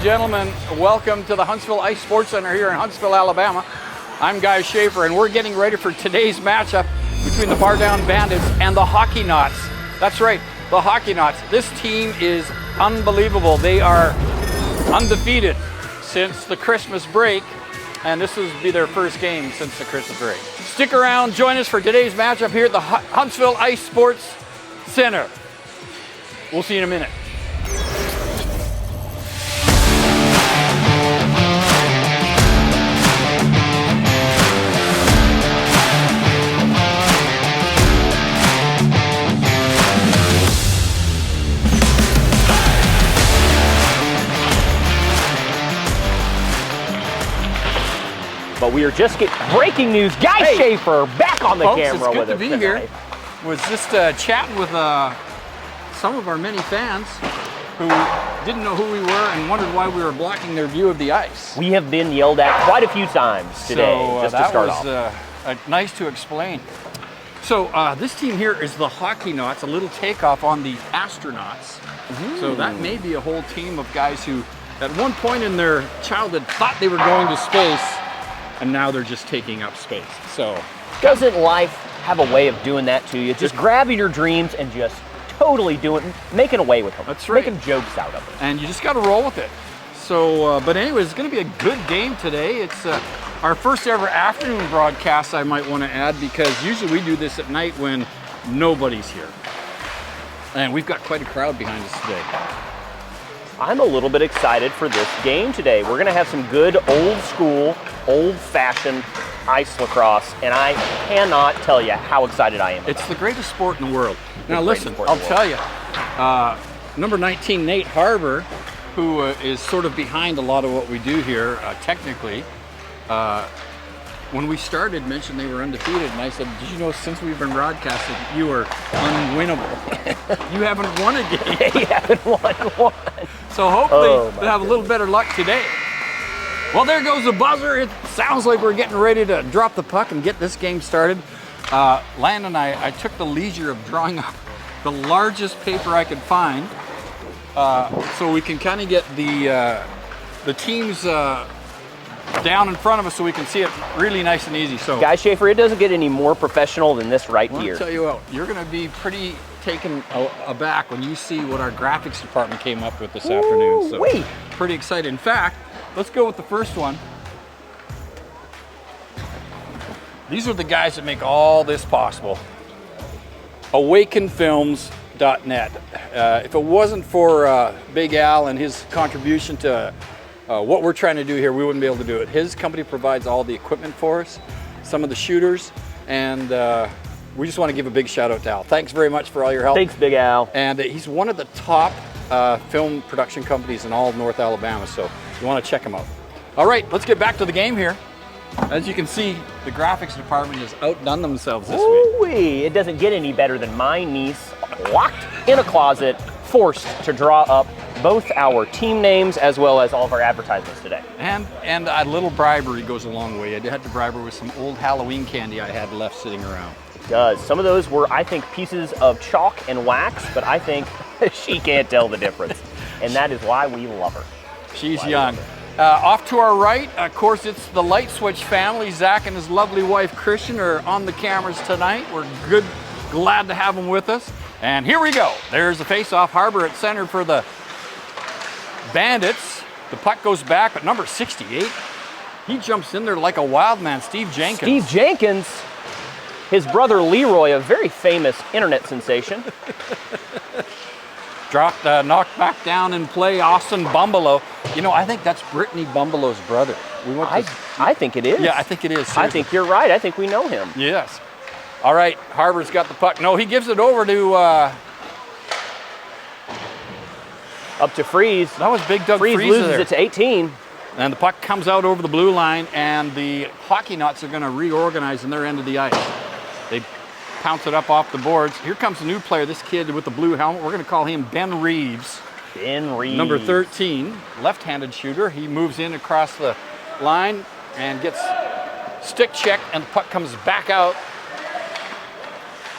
gentlemen, welcome to the Huntsville Ice Sports Center here in Huntsville, Alabama. I'm Guy Schaefer, and we're getting ready for today's matchup between the Bar Down Bandits and the Hockeynauts. That's right, the Hockeynauts. This team is unbelievable. They are undefeated since the Christmas break, and this will be their first game since the Christmas break. Stick around, join us for today's matchup here at the Huntsville Ice Sports Center. We'll see you in a minute. But we are just getting breaking news. Guy Schaefer back on the camera with us. It's good to be here. Was just chatting with some of our many fans who didn't know who we were and wondered why we were blocking their view of the ice. We have been yelled at quite a few times today, just to start off. That was nice to explain. So this team here is the Hockeynauts, a little takeoff on the Astronauts. So that may be a whole team of guys who at one point in their childhood thought they were going to space, and now they're just taking up space. So doesn't life have a way of doing that to you? Just grabbing your dreams and just totally making away with them. That's right. Making jokes out of it. And you just got to roll with it. So, but anyways, it's going to be a good game today. It's our first ever afternoon broadcast, I might want to add, because usually we do this at night when nobody's here. And we've got quite a crowd behind us today. I'm a little bit excited for this game today. We're going to have some good old school, old-fashioned ice lacrosse, and I cannot tell you how excited I am. It's the greatest sport in the world. Now listen, I'll tell you, number 19, Nate Harbour, who is sort of behind a lot of what we do here, technically, when we started, mentioned they were undefeated, and I said, did you know since we've been broadcasting, you are unwinnable. You haven't won a game. You haven't won one. So hopefully they'll have a little better luck today. Well, there goes the buzzer. It sounds like we're getting ready to drop the puck and get this game started. Lan and I took the leisure of drawing up the largest paper I could find, so we can kind of get the teams down in front of us so we can see it really nice and easy. So, Guy Schaefer, it doesn't get any more professional than this right here. I'll tell you what, you're going to be pretty taken aback when you see what our graphics department came up with this afternoon. So, pretty excited. In fact, let's go with the first one. These are the guys that make all this possible. Awakenfilms.net. If it wasn't for Big Al and his contribution to what we're trying to do here, we wouldn't be able to do it. His company provides all the equipment for us, some of the shooters, and we just want to give a big shout out to Al. Thanks very much for all your help. Thanks, Big Al. And he's one of the top film production companies in all of North Alabama, so you want to check him out. All right, let's get back to the game here. As you can see, the graphics department has outdone themselves this week. It doesn't get any better than my niece locked in a closet, forced to draw up both our team names as well as all of our advertisements today. And a little bribery goes a long way. I had to bribe her with some old Halloween candy I had left sitting around. It does. Some of those were, I think, pieces of chalk and wax, but I think she can't tell the difference. And that is why we love her. She's young. Off to our right, of course, it's the Light Switch family. Zach and his lovely wife, Christian, are on the cameras tonight. We're glad to have them with us. And here we go. There's the face-off. Harbour at center for the Bandits. The puck goes back, but number 68, he jumps in there like a wild man, Steve Jenkins. Steve Jenkins, his brother Leroy, a very famous internet sensation. Knocked back down in play, Austin Bumbelow. You know, I think that's Brittany Bumbelow's brother. I think it is. Yeah, I think it is. Seriously. I think you're right. I think we know him. Yes. All right, Harbour's got the puck. No, he gives it over to... up to Freeze. That was Big Doug Freeze loses there. It to 18. And the puck comes out over the blue line, and the Hockeynauts are going to reorganize in their end of the ice. They pounce it up off the boards. Here comes a new player, this kid with the blue helmet. We're going to call him Ben Reeves. Ben Reeves. Number 13, left-handed shooter. He moves in across the line and gets stick checked, and the puck comes back out.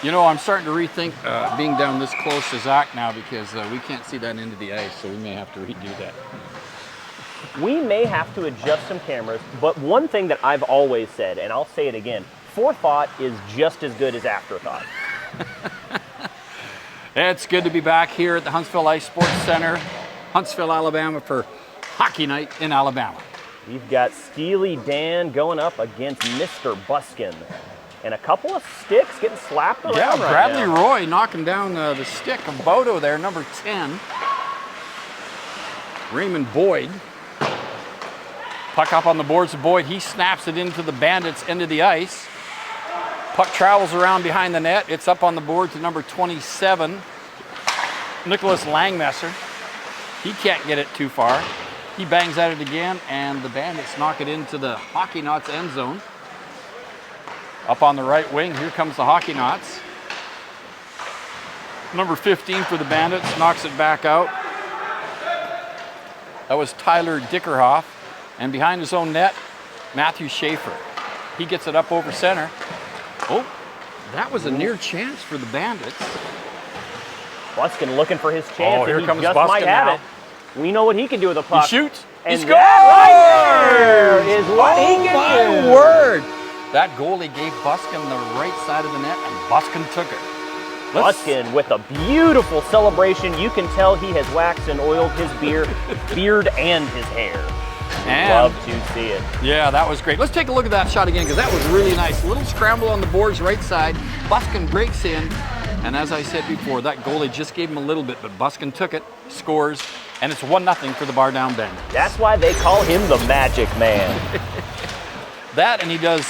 You know, I'm starting to rethink being down this close to Zach now, because we can't see that into the ice, so we may have to redo that. we may have to adjust some cameras, but one thing that I've always said, and I'll say it again, forethought is just as good as afterthought. It's good to be back here at the Huntsville Ice Sports Center, Huntsville, Alabama, for Hockey Night in Alabama. We've got Steely Dan going up against Mr. Buskin. And a couple of sticks getting slapped around right Bradley now. Roy knocking down the stick of Bodo there, number 10. Raymond Boyd. Puck up on the boards of Boyd. He snaps it into the Bandits' end of the ice. Puck travels around behind the net. It's up on the board to number 27, Nicholas Langmesser. He can't get it too far. He bangs at it again, and the Bandits knock it into the Hockeynauts end zone. Up on the right wing, here comes the Hockeynauts. Number 15 for the Bandits, knocks it back out. That was Tyler Dickerhoff. And behind his own net, Matthew Schaefer. He gets it up over center. Oh, that was a near chance for the Bandits. Buskin looking for his chance. Oh, here and comes he just Buskin might have now. it. We know what he can do with a puck. He shoots. And He scores! that right there is what he Oh, can my do. word. That goalie gave Buskin the right side of the net, and Buskin took it. Buskin with a beautiful celebration. You can tell he has waxed and oiled his beard and his hair. And Love to see it. yeah, that was great. Let's take a look at that shot again, because that was really nice. A little scramble on the boards right side. Buskin breaks in, and as I said before, that goalie just gave him a little bit, but Buskin took it, scores, and it's 1-0 for the Bar Down Bandits. That's why they call him the Magic Man. That, and he does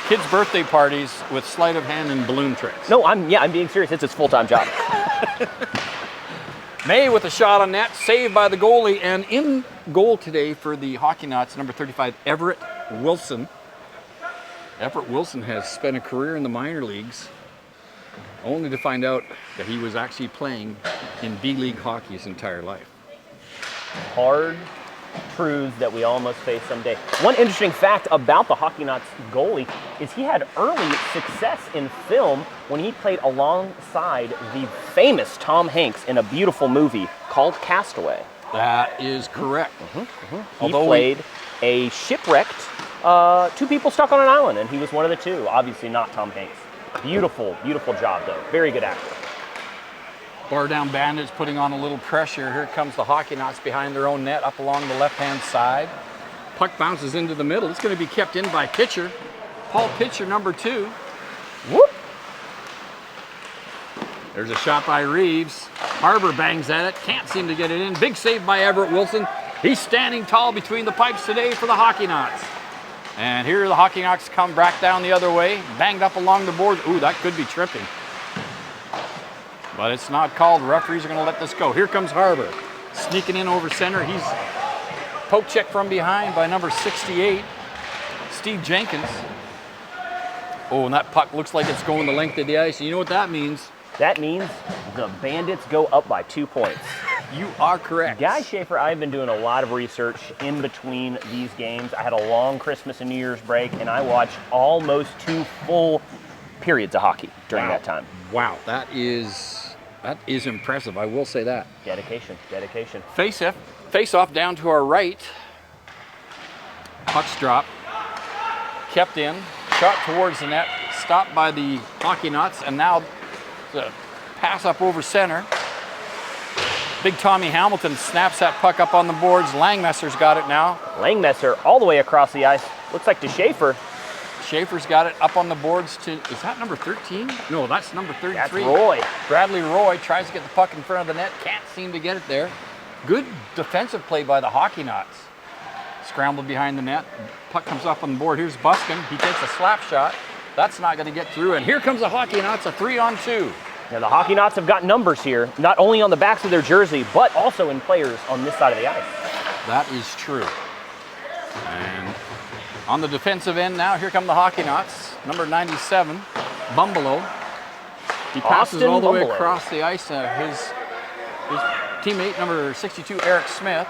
kids' birthday parties with sleight of hand and balloon tricks. No, I'm being serious. It's his full-time job. May with a shot on net, saved by the goalie, and in goal today for the Hockeynauts, number 35, Everett Wilson. Everett Wilson has spent a career in the minor leagues, only to find out that he was actually playing in B-League hockey his entire life. Hard truths that we all must face someday. One interesting fact about the Hockeynauts goalie is he had early success in film when he played alongside the famous Tom Hanks in a beautiful movie called Castaway. That is correct. He played a shipwrecked, two people stuck on an island, and he was one of the two. Obviously not Tom Hanks. Beautiful, beautiful job though. Very good actor. Bar Down Bandits putting on a little pressure. Here comes the Hockeynauts behind their own net up along the left-hand side. Puck bounces into the middle. It's going to be kept in by Pitcher. Paul Pitcher, number 2. Whoop! There's a shot by Reeves. Harbor bangs at it. Can't seem to get it in. Big save by Everett Wilson. He's standing tall between the pipes today for the Hockeynauts. And here the Hockeynauts come back down the other way. Banged up along the board. Ooh, that could be tripping. But it's not called. The referees are going to let this go. Here comes Harbor. Sneaking in over center. He's poke check from behind by number 68, Steve Jenkins. Oh, and that puck looks like it's going the length of the ice. You know what that means? That means the Bandits go up by 2 points. You are correct. Guy Schaefer, I've been doing a lot of research in between these games. I had a long Christmas and New Year's break, and I watched almost 2 full periods of hockey during that time. Wow, that is impressive. I will say that. Dedication, dedication. Face off down to our right. Puck's drop. Kept in. Shot towards the net. Stopped by the Hockeynauts, and now the pass up over center. Big Tommy Hamilton snaps that puck up on the boards. Langmesser's got it now. Langmesser all the way across the ice. Looks like to Schaefer. Schaefer's got it up on the boards to, is that number 13? No, that's number 33. That's Roy. Bradley Roy tries to get the puck in front of the net, can't seem to get it there. Good defensive play by the Hockeynauts. Scrambled behind the net, puck comes up on the board. Here's Buskin, he takes a slap shot. That's not going to get through, and here comes the Hockeynauts, a 3-on-2. Now the Hockeynauts have got numbers here, not only on the backs of their jersey, but also in players on this side of the ice. That is true. And on the defensive end now, here come the Hockeynauts. Number 97, Bumbelow. He passes Austin all the way Bumbelow. across the ice. His teammate, number 62, Eric Smith.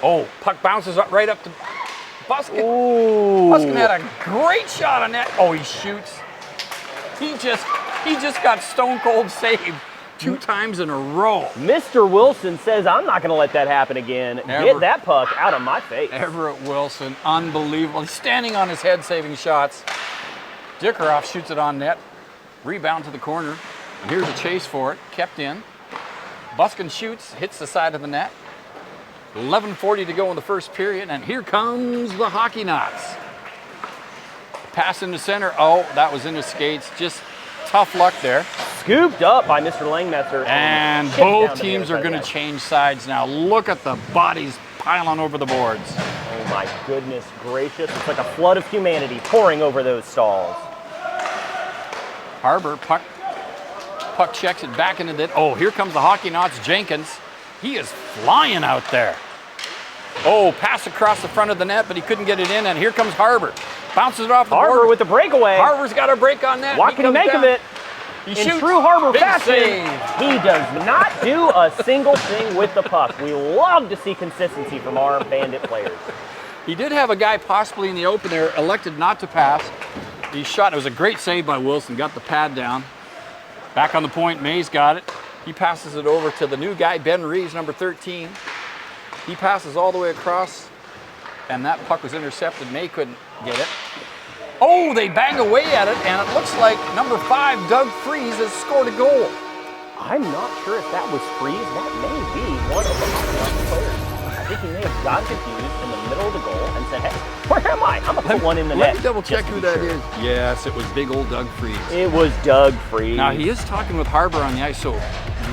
Oh, puck bounces up right up to Buskin. Ooh. Buskin had a great shot on net. Oh, he shoots. He just got stone cold saved 2 times in a row. Mr. Wilson says, I'm not going to let that happen again. Get that puck out of my face. Everett Wilson, unbelievable. He's standing on his head saving shots. Dickeroff shoots it on net. Rebound to the corner. And here's a chase for it. Kept in. Buskin shoots, hits the side of the net. 11:40 to go in the first period, and here comes the Hockeynauts. Pass into center. Oh, that was in his skates. Just tough luck there. Scooped up by Mr. Langmesser. And both teams are going to change sides now. Look at the bodies piling over the boards. Oh my goodness gracious. It's like a flood of humanity pouring over those stalls. Harbor, puck checks it back into the... Oh, here comes the Hockeynauts. Jenkins. He is flying out there. Oh, pass across the front of the net, but he couldn't get it in, and here comes Harbor. Bounces it off the board. Harbor with the breakaway. Harbor's got a break on net. What can he make of it? He shoots. In true Harbor Big fashion, save. he does not do a single thing with the puck. We love to see consistency from our Bandit players. He did have a guy possibly in the open there, elected not to pass. He shot. It was a great save by Wilson. Got the pad down. Back on the point, Mays got it. He passes it over to the new guy, Ben Reeves, number 13. He passes all the way across, and that puck was intercepted. May couldn't get it. Oh, they bang away at it, and it looks like number 5, Doug Freeze, has scored a goal. I'm not sure if that was Freeze. That may be one of the Hockeynauts players. I think he may have got confused in the middle of the goal and said, hey, where am I? I'm going to put one in the net. Let me double check who that is. Yes, it was big old Doug Freeze. It was Doug Freeze. Now, he is talking with Harbor on the ice, so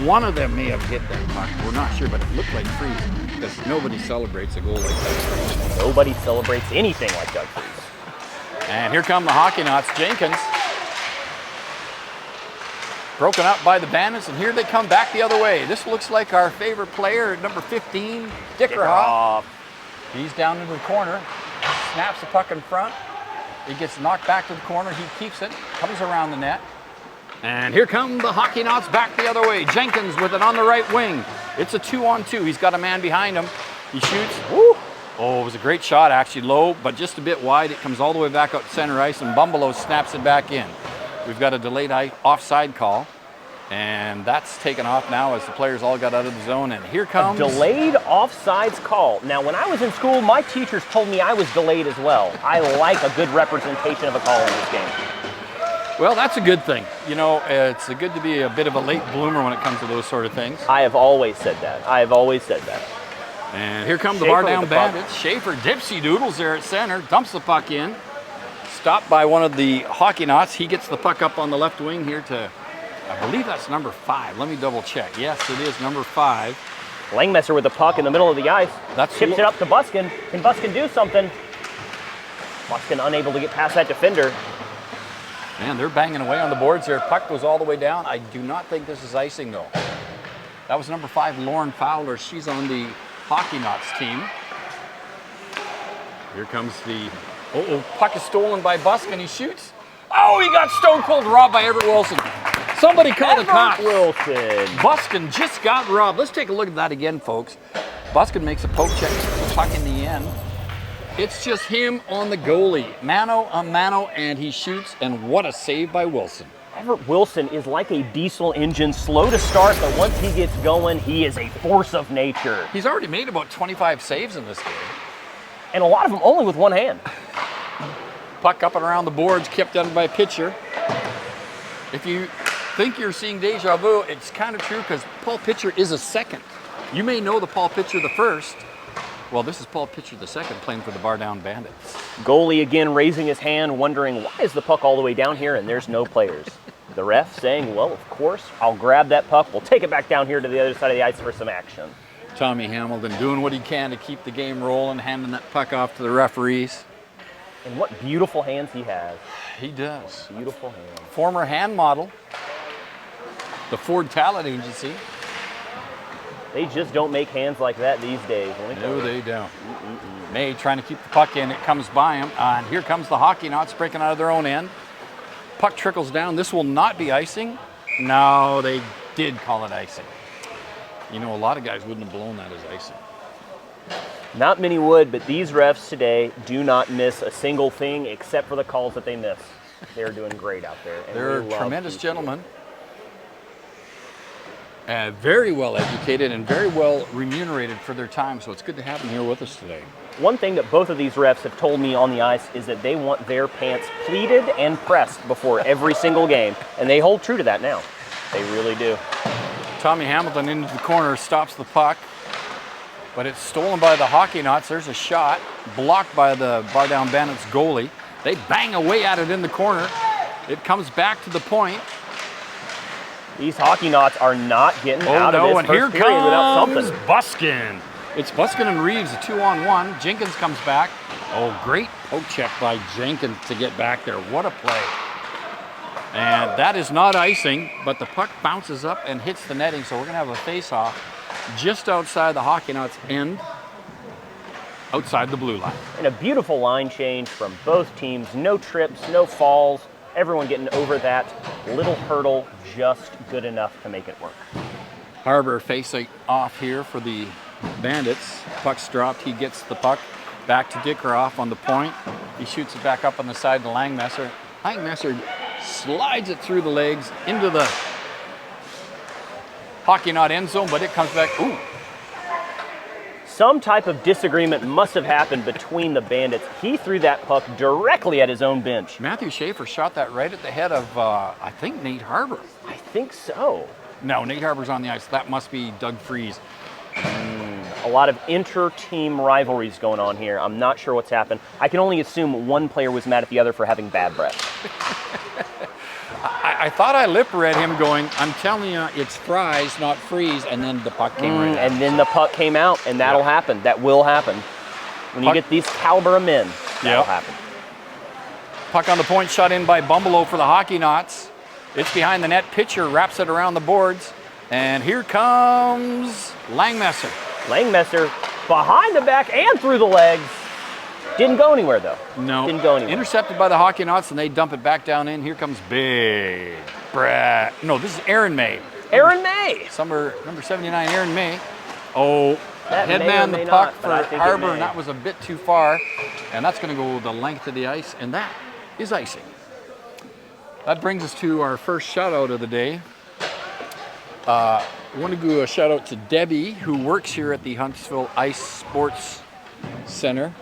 one of them may have hit that puck. We're not sure, but it looked like Freeze, because nobody celebrates a goal like that. Nobody celebrates anything like Doug Freeze. And here come the Hockeynauts. Jenkins. Broken up by the Bandits, and here they come back the other way. This looks like our favorite player, number 15, Dickeroff. He's down into the corner, snaps the puck in front. He gets knocked back to the corner. He keeps it, comes around the net. And here come the Hockeynauts back the other way. Jenkins with it on the right wing. It's a 2-on-2. He's got a man behind him. He shoots. Woo! Oh, it was a great shot, actually low, but just a bit wide. It comes all the way back out to center ice, and Bumbelow snaps it back in. We've got a delayed offside call, and that's taken off now as the players all got out of the zone, and here comes... A delayed offsides call. Now, when I was in school, my teachers told me I was delayed as well. I like a good representation of a call in this game. Well, that's a good thing. You know, it's good to be a bit of a late bloomer when it comes to those sort of things. I have always said that. I have always said that. And here come the bar down Bandits. Schaefer dipsy doodles there at center, dumps the puck in. Stopped by one of the Hockeynauts. He gets the puck up on the left wing here to, I believe that's number 5. Let me double check. Yes, it is number 5. Langmesser with the puck in the middle of the ice. Tips it up to Buskin. Can Buskin do something? Buskin unable to get past that defender. Man, they're banging away on the boards there. Puck goes all the way down. I do not think this is icing, though. That was number 5, Lauren Fowler. She's on the Hockeynauts team. Here comes the... puck is stolen by Buskin. He shoots. Oh, he got stone cold robbed by Everett Wilson. Somebody call the cops. Wilson. Buskin just got robbed. Let's take a look at that again, folks. Buskin makes a poke check, the puck in the end. It's just him on the goalie. Mano a mano, and he shoots, and what a save by Wilson. Everett Wilson is like a diesel engine, slow to start, but once he gets going, he is a force of nature. He's already made about 25 saves in this game. And a lot of them only with one hand. Puck up and around the boards, kept done by Pitcher. If you think you're seeing deja vu, it's kind of true because Paul Pitcher is a second. You may know the Paul Pitcher the first. Well, this is Paul Pitcher the second playing for the Bar Down Bandits. Goalie again raising his hand, wondering why is the puck all the way down here and there's no players. The ref saying, well, of course, I'll grab that puck. We'll take it back down here to the other side of the ice for some action. Tommy Hamilton doing what he can to keep the game rolling, handing that puck off to the referees. And what beautiful hands he has. He does. Beautiful hands. Former hand model, the Ford Talent Agency. They just don't make hands like that these days. No, they don't. May trying to keep the puck in. It comes by him. And here comes the Hockeynauts breaking out of their own end. Puck trickles down. This will not be icing. No, they did call it icing. You know, a lot of guys wouldn't have blown that as icing. Not many would, but these refs today do not miss a single thing except for the calls that they miss. They're doing great out there. And they're tremendous gentlemen. Very well educated and very well remunerated for their time, so it's good to have them here with us today. One thing that both of these refs have told me on the ice is that they want their pants pleated and pressed before every single game, and they hold true to that now. They really do. Tommy Hamilton into the corner, stops the puck, but it's stolen by the Hockeynauts. There's a shot, blocked by the Bar Down Bandits goalie. They bang away at it in the corner. It comes back to the point. These Hockeynauts are not getting out of this and here first period without comes something. Buskin. It's Buskin and Reeves, a 2-on-1. Jenkins comes back. Oh, great poke check by Jenkins to get back there. What a play. And that is not icing, but the puck bounces up and hits the netting, so we're going to have a face-off just outside the Hockeynauts end, outside the blue line. And a beautiful line change from both teams. No trips, no falls. Everyone getting over that little hurdle just good enough to make it work. Harbour facing off here for the Bandits. Puck's dropped. He gets the puck back to Dickeroff on the point. He shoots it back up on the side to Langmesser. Langmesser slides it through the legs into the Hockeynauts end zone, but it comes back. Ooh. Some type of disagreement must have happened between the Bandits. He threw that puck directly at his own bench. Matthew Schaefer shot that right at the head of, I think, Nate Harbour. I think so. No, Nate Harbour's on the ice. That must be Doug Freeze. A lot of inter-team rivalries going on here. I'm not sure what's happened. I can only assume one player was mad at the other for having bad breath. I thought I lip read him going, I'm telling you, it's Fries, not Freeze, and then the puck came right out. And then the puck came out, and that'll happen. That will happen. When you get these caliber of men, that'll happen. Puck on the point, shot in by Bumbleow for the Hockeynauts. It's behind the net. Pitcher wraps it around the boards. And here comes Langmesser. Langmesser behind the back and through the legs. Didn't go anywhere, though. No. Didn't go anywhere. Intercepted by the Hockeynauts, and they dump it back down in. Here comes Big Brad. No, this is Aaron May. Aaron May. Number 79, Aaron May. Oh, that headman may the puck not, for Harbour, and that was a bit too far. And that's going to go the length of the ice, and that is icing. That brings us to our first shout-out of the day. I want to do a shout-out to Debbie, who works here at the Huntsville Ice Sports Center.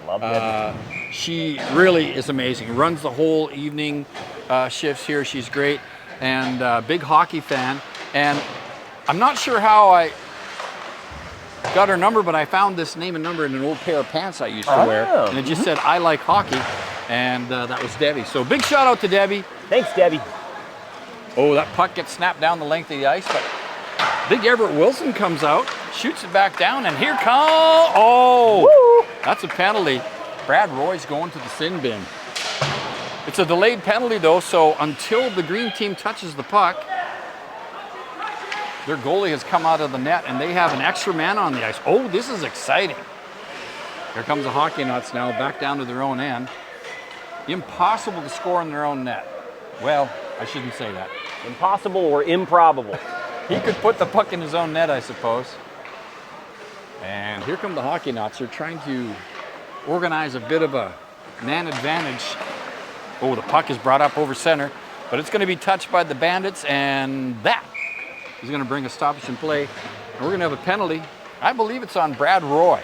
Love Debbie. She really is amazing. Runs the whole evening shifts here. She's great, and big hockey fan. And I'm not sure how I got her number, but I found this name and number in an old pair of pants I used to wear, and it just said, I like hockey, and that was Debbie. So big shout out to Debbie. Thanks, Debbie. Oh, that puck gets snapped down the length of the ice, but big Everett Wilson comes out, shoots it back down, and here comes, Woo! That's a penalty. Brad Roy's going to the sin bin. It's a delayed penalty though, so until the green team touches the puck, their goalie has come out of the net and they have an extra man on the ice. Oh, this is exciting. Here comes the Hockeynauts now back down to their own end. Impossible to score in their own net. Well, I shouldn't say that. Impossible or improbable. He could put the puck in his own net, I suppose. And here come the Hockeynauts. They're trying to organize a bit of a man advantage. Oh, the puck is brought up over center, but it's going to be touched by the Bandits, and that is going to bring a stoppage in play. And we're going to have a penalty. I believe it's on Brad Roy.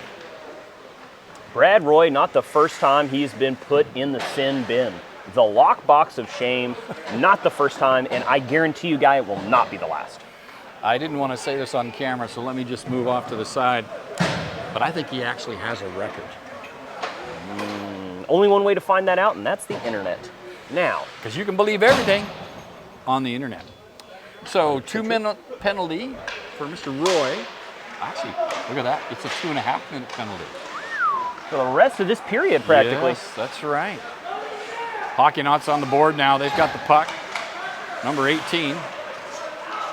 Brad Roy, not the first time he's been put in the sin bin. The lockbox of shame, not the first time, and I guarantee you, Guy, it will not be the last. I didn't want to say this on camera, so let me just move off to the side. But I think he actually has a record. Only one way to find that out, and that's the internet. Now, because you can believe everything on the internet. So 2-minute penalty for Mr. Roy. Actually, look at that. It's a 2.5-minute penalty. for the rest of this period, practically. Yes, that's right. Hockeynauts on the board now. They've got the puck. Number 18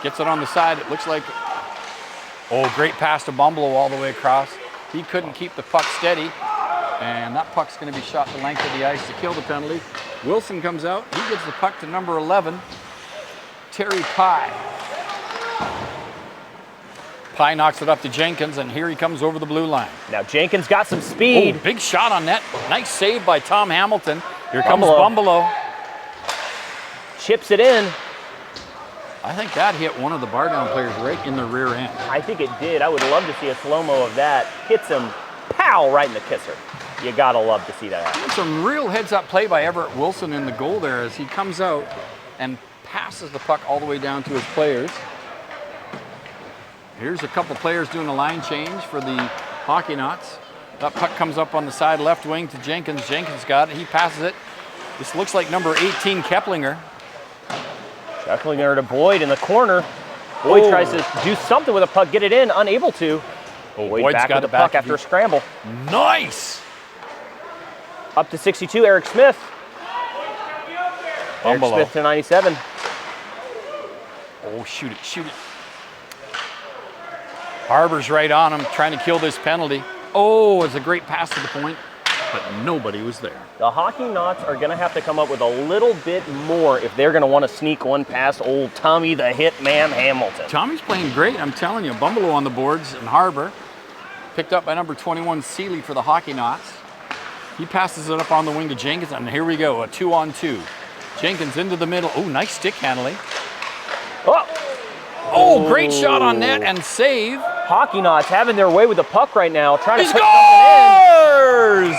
gets it on the side. It looks like, oh, great pass to Bumbleow all the way across. He couldn't keep the puck steady, and that puck's going to be shot the length of the ice to kill the penalty. Wilson comes out. He gives the puck to number 11, Terry Pye. Pye knocks it up to Jenkins, and here he comes over the blue line. Now Jenkins got some speed. Oh, big shot on net. Nice save by Tom Hamilton. Here comes Bumbleow. Chips it in. I think that hit one of the bar down players right in the rear end. I think it did. I would love to see a slow-mo of that. Hits him, pow, right in the kisser. You gotta love to see that happen. Some real heads-up play by Everett Wilson in the goal there as he comes out and passes the puck all the way down to his players. Here's a couple players doing a line change for the Hockeynauts. That puck comes up on the side left wing to Jenkins. Jenkins got it. He passes it. This looks like number 18, Keplinger. Keplinger to Boyd in the corner. Boyd tries to do something with the puck, get it in, unable to. Boyd back with the puck after a scramble. Nice! Up to 62, Eric Smith. Eric Smith to 97. Oh, shoot it, shoot it. Harbor's right on him, trying to kill this penalty. Oh, it's a great pass to the point, but nobody was there. The Hockeynauts are going to have to come up with a little bit more if they're going to want to sneak one past old Tommy the Hitman Hamilton. Tommy's playing great, I'm telling you. Bumbelow on the boards and Harbor. Picked up by number 21, Seeley for the Hockeynauts. He passes it up on the wing to Jenkins, and here we go, a 2-on-2. Jenkins into the middle. Oh, nice stick handling. Oh, great shot on net and save. Hockeynauts having their way with the puck right now, trying to He put scores!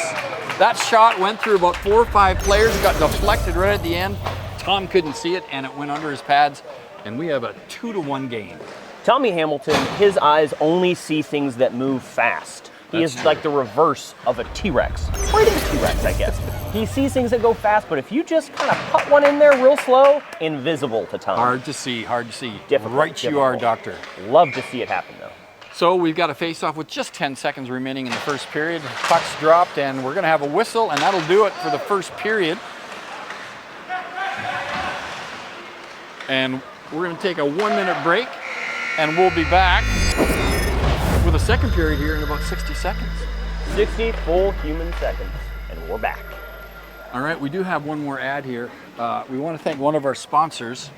That shot went through about 4 or 5 players, got deflected right at the end. Tom couldn't see it, and it went under his pads, and we have a 2-1 game. Tommy Hamilton, his eyes only see things that move fast. He is like the reverse of a T-Rex. Or even a T-Rex, I guess. He sees things that go fast, but if you just kind of put one in there real slow, invisible to Tom. Hard to see, hard to see. Difficult, Right you are, Doctor. Love to see it happen, though. So we've got a face-off with just 10 seconds remaining in the first period. Puck's dropped, and we're going to have a whistle, and that'll do it for the first period. And we're going to take a 1-minute break, and we'll be back with a second period here in about 60 seconds. 60 full human seconds, and we're back. All right, we do have one more ad here. We want to thank one of our sponsors.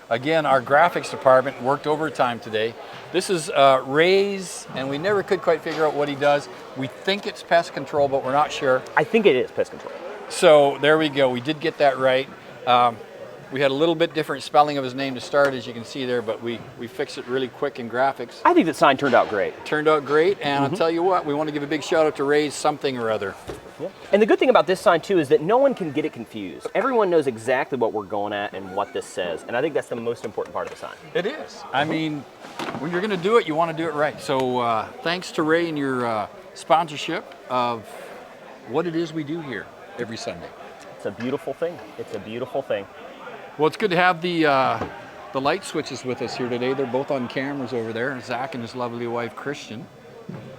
Again, our graphics department worked overtime today. This is Ray's, and we never could quite figure out what he does. We think it's pest control, but we're not sure. I think it is pest control. So there we go. We did get that right. We had a little bit different spelling of his name to start, as you can see there, but we fixed it really quick in graphics. I think the sign turned out great. Turned out great, and I'll tell you what, we want to give a big shout out to Ray's something or other. Yeah. And the good thing about this sign, too, is that no one can get it confused. Everyone knows exactly what we're going at and what this says, and I think that's the most important part of the sign. It is. I mean, when you're going to do it, you want to do it right. So thanks to Ray and your sponsorship of what it is we do here every Sunday. It's a beautiful thing. It's a beautiful thing. Well, it's good to have the light switches with us here today. They're both on cameras over there, Zach and his lovely wife, Christian.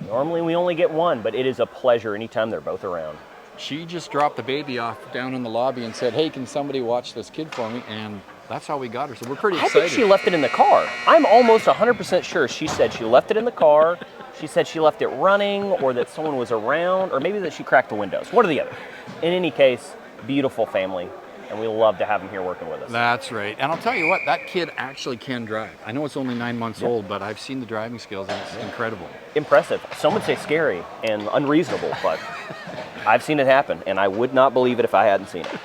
Normally we only get one, but it is a pleasure anytime they're both around. She just dropped the baby off down in the lobby and said, hey, can somebody watch this kid for me? And that's how we got her, so we're pretty excited. I think she left it in the car. I'm almost 100% sure she said she left it in the car, she said she left it running, or that someone was around, or maybe that she cracked the windows. One or the other. In any case, beautiful family. And we love to have him here working with us. That's right. And I'll tell you what, that kid actually can drive. I know it's only 9 months old, but I've seen the driving skills, and it's incredible. Impressive. Some would say scary and unreasonable, but I've seen it happen, and I would not believe it if I hadn't seen it.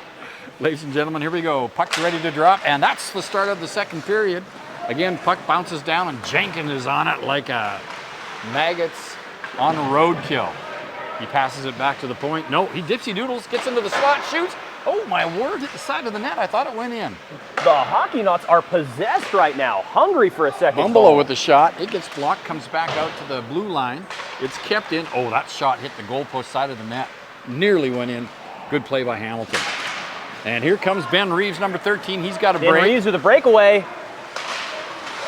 Ladies and gentlemen, here we go. Puck's ready to drop, and that's the start of the second period. Again, puck bounces down, and Jenkins is on it like a maggots on roadkill. He passes it back to the point. No, he dipsy doodles, gets into the slot, shoots. Oh my word, hit the side of the net. I thought it went in. The Hockeynauts are possessed right now, hungry for a second Bumbelow goal. with the shot. It gets blocked, comes back out to the blue line. It's kept in. Oh, that shot hit the goalpost side of the net. Nearly went in. Good play by Hamilton. And here comes Ben Reeves, number 13. He's got a break. Ben Reeves with a breakaway.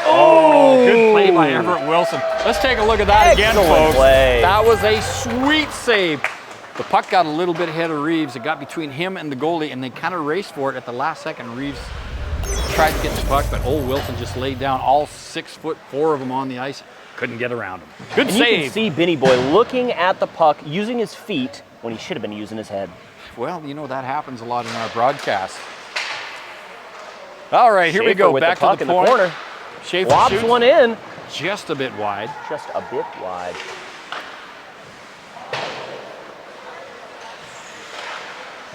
Oh, good play by Everett Wilson. Let's take a look at that again, folks. Play. That was a sweet save. The puck got a little bit ahead of Reeves. It got between him and the goalie, and they kind of raced for it at the last second. Reeves tried to get the puck, but old Wilson just laid down all 6'4" of them on the ice. Couldn't get around him. Good save. You can see Benny Boy looking at the puck, using his feet when he should have been using his head. Well, you know, that happens a lot in our broadcast. All right, here we go. With back the puck to the in point. The corner. Schaefer Lobs shoots. one in. Just a bit wide. Just a bit wide.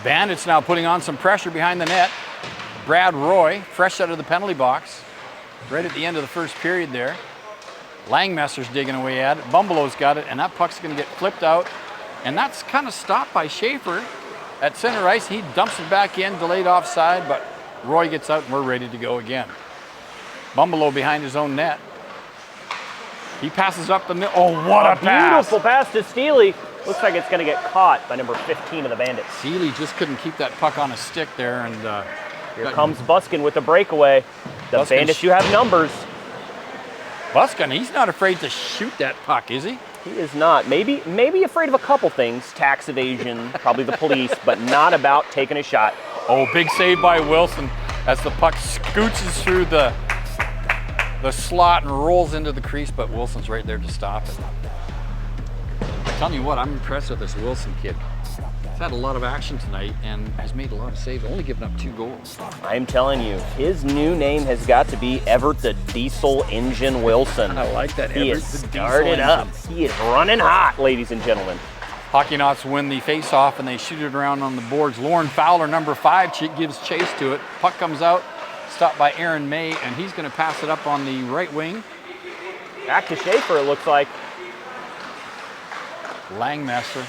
Bandits now putting on some pressure behind the net. Brad Roy, fresh out of the penalty box. right at the end of the first period there. Langmesser's digging away at it. Bumbelow's got it, and that puck's going to get flipped out. And that's kind of stopped by Schaefer at center ice. He dumps it back in, delayed offside, but Roy gets out, and we're ready to go again. Bumbelow behind his own net. He passes up the middle. Oh, what a pass! Beautiful pass to Steely. Looks like it's going to get caught by number 15 of the Bandits. Seeley just couldn't keep that puck on a stick there, and here comes Buskin with the breakaway. The Buskin Bandits, you have numbers. Buskin, he's not afraid to shoot that puck, is he? He is not. Maybe afraid of a couple things. Tax evasion, probably the police, but not about taking a shot. Oh, big save by Wilson as the puck scooches through the slot and rolls into the crease, but Wilson's right there to stop it. I'm telling you what, I'm impressed with this Wilson kid. He's had a lot of action tonight and has made a lot of saves, only given up 2 goals. I'm telling you, his new name has got to be Everett the Diesel Engine Wilson. I like that. He is started up. He is running hot, ladies and gentlemen. Hockeynauts win the face-off and they shoot it around on the boards. Lauren Fowler, number 5, gives chase to it. Puck comes out, stopped by Aaron May, and he's going to pass it up on the right wing. Back to Schaefer, it looks like. Langmesser.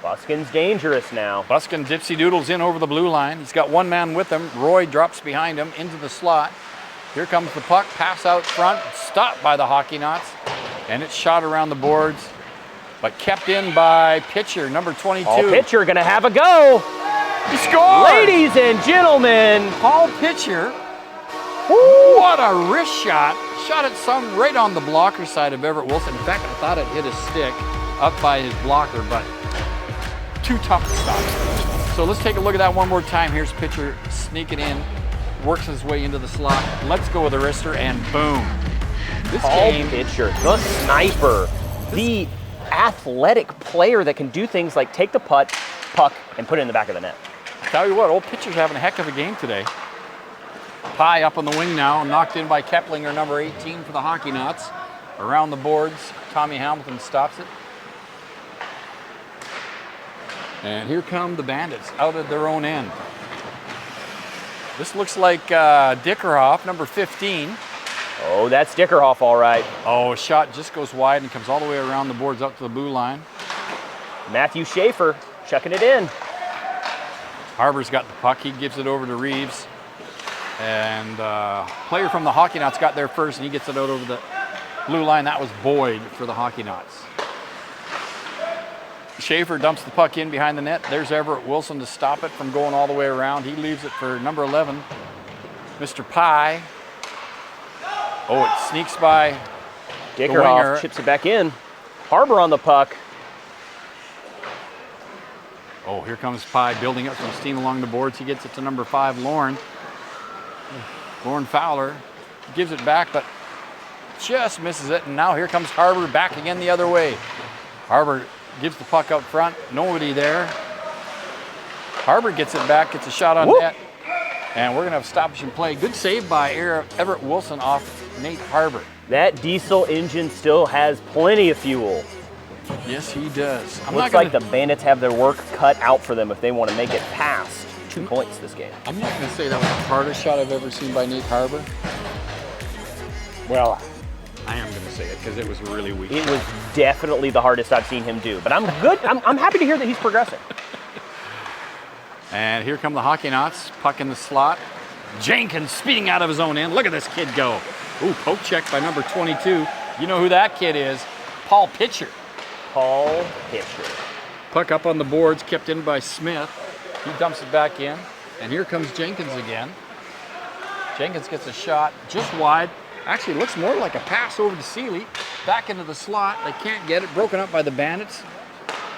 Buskin's dangerous now. Buskin dipsy doodles in over the blue line. He's got one man with him. Roy drops behind him into the slot. Here comes the puck, pass out front, stopped by the Hockeynauts, and it's shot around the boards, but kept in by Pitcher, number 22. Oh, Pitcher gonna have a go. He scored! Ladies and gentlemen. Paul Pitcher, what a wrist shot. Shot it some right on the blocker side of Everett Wilson. In fact, I thought it hit his stick up by his blocker, but too tough to stop. So let's take a look at that one more time. Here's Pitcher sneaking in, works his way into the slot. Let's go with the wrister, and boom. This Paul game, Pitcher, the sniper, the athletic player that can do things like take the puck, and put it in the back of the net. I tell you what, old Pitcher's having a heck of a game today. Pye up on the wing now, knocked in by Keplinger, number 18 for the Hockeynauts. Around the boards, Tommy Hamilton stops it. And here come the Bandits out at their own end. This looks like Dickerhoff, number 15. Oh, that's Dickerhoff, all right. Oh, shot just goes wide and comes all the way around the boards up to the blue line. Matthew Schaefer chucking it in. Harbor's got the puck. He gives it over to Reeves. And player from the Hockeynauts got there first, and he gets it out over the blue line. That was Boyd for the Hockeynauts. Schaefer dumps the puck in behind the net. There's Everett Wilson to stop it from going all the way around. He leaves it for number 11, Mr. Pye. Oh, it sneaks by Dickerhoff chips it back in. Harbor on the puck. Oh, here comes Pye building up some steam along the boards. He gets it to number 5, Lauren. Lauren Fowler gives it back, but just misses it. And now here comes Harbor back again the other way. Harbor gives the puck up front. Nobody there. Harbor gets it back, gets a shot on net. And we're going to have stoppage and play. Good save by Everett Wilson off Nate Harbor. That diesel engine still has plenty of fuel. Yes, he does. Looks like the Bandits have their work cut out for them if they want to make it past 2 points this game. I'm not going to say that was the hardest shot I've ever seen by Nate Harbor. Well, I am going to say it because it was really weak. It was definitely the hardest I've seen him do, but I'm good. I'm happy to hear that he's progressing. And here come the Hockeynauts, puck in the slot. Jenkins speeding out of his own end. Look at this kid go. Ooh, poke check by number 22. You know who that kid is? Paul Pitcher. Paul Pitcher. Puck up on the boards, kept in by Smith. He dumps it back in. And here comes Jenkins again. Jenkins gets a shot just wide. Actually, it looks more like a pass over to Seeley. Back into the slot. They can't get it. Broken up by the Bandits.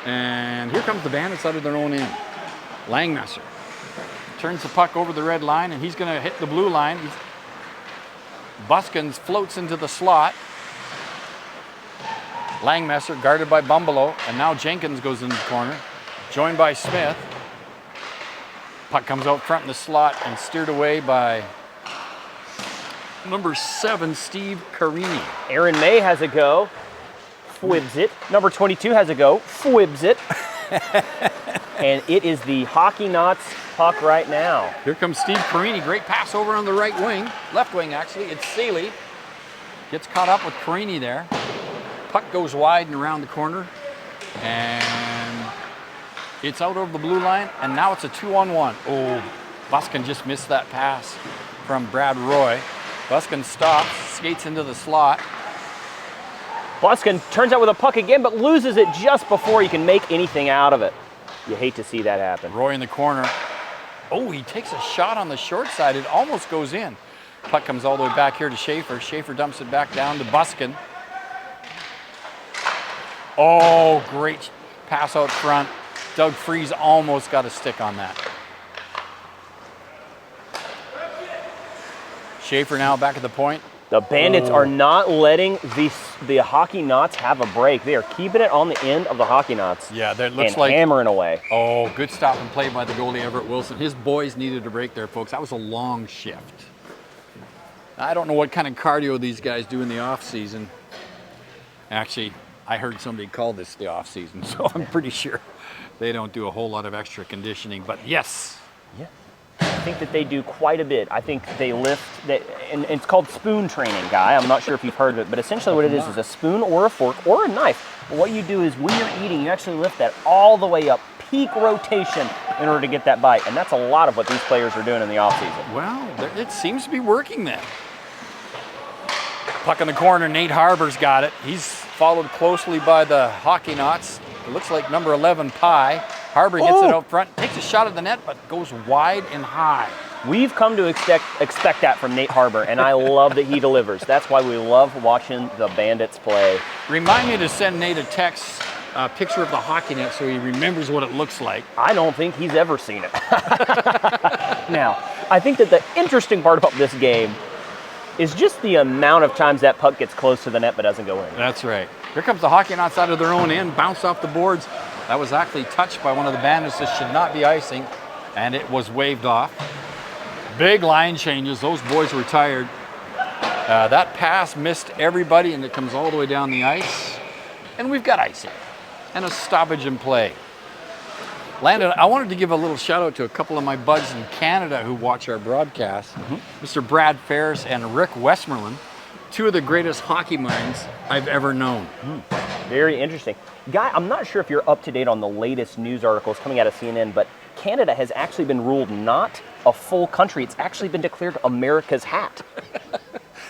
And here comes the Bandits out of their own end. Langmesser turns the puck over the red line, and he's going to hit the blue line. Buskins floats into the slot. Langmesser guarded by Bumbelow, and now Jenkins goes in the corner, joined by Smith. Puck comes out front in the slot and steered away by number 7, Steve Carini. Aaron May has a go, fwibs it. Number 22 has a go, fwibs it. And it is the Hockeynauts puck right now. Here comes Steve Carini. Great pass over on the right wing. Left wing, actually. It's Seeley. Gets caught up with Carini there. Puck goes wide and around the corner. And it's out over the blue line. And now it's a 2-on-1. Oh, Buskin just missed that pass from Brad Roy. Buskin stops, skates into the slot. Buskin turns out with a puck again, but loses it just before he can make anything out of it. You hate to see that happen. Roy in the corner. Oh, he takes a shot on the short side. It almost goes in. Puck comes all the way back here to Schaefer. Schaefer dumps it back down to Buskin. Oh, great pass out front. Doug Freeze almost got a stick on that. Schaefer now back at the point. The Bandits are not letting the Hockeynauts have a break. They are keeping it on the end of the Hockeynauts. Yeah, that looks and like hammering away. Oh, good stop and play by the goalie Everett Wilson. His boys needed a break there, folks. That was a long shift. I don't know what kind of cardio these guys do in the off season. Actually, I heard somebody call this the off season, so I'm pretty sure they don't do a whole lot of extra conditioning. But yes. Yeah. I think that they do quite a bit. I think they lift, and it's called spoon training, Guy. I'm not sure if you've heard of it, but essentially what it is a spoon or a fork or a knife. What you do is when you're eating, you actually lift that all the way up, peak rotation, in order to get that bite. And that's a lot of what these players are doing in the offseason. Well, it seems to be working then. Puck in the corner, Nate Harbor's got it. He's followed closely by the Hockeynauts. It looks like number 11, Pye. Harbor gets it out front, takes a shot at the net, but goes wide and high. We've come to expect that from Nate Harbor, and I love that he delivers. That's why we love watching the Bandits play. Remind me to send Nate a text, a picture of the hockey net so he remembers what it looks like. I don't think he's ever seen it. Now, I think that the interesting part about this game is just the amount of times that puck gets close to the net but doesn't go in. That's right. Here comes the Hockeynauts out of their own end, bounce off the boards. That was actually touched by one of the Bandits. This should not be icing, and it was waved off. Big line changes. Those boys were tired. That pass missed everybody, and it comes all the way down the ice. And we've got icing and a stoppage in play. Landon, I wanted to give a little shout out to a couple of my buds in Canada who watch our broadcast. Mr. Brad Ferris and Rick Westmoreland, two of the greatest hockey minds I've ever known. Very interesting. Guy, I'm not sure if you're up to date on the latest news articles coming out of CNN, but Canada has actually been ruled not a full country. It's actually been declared America's hat.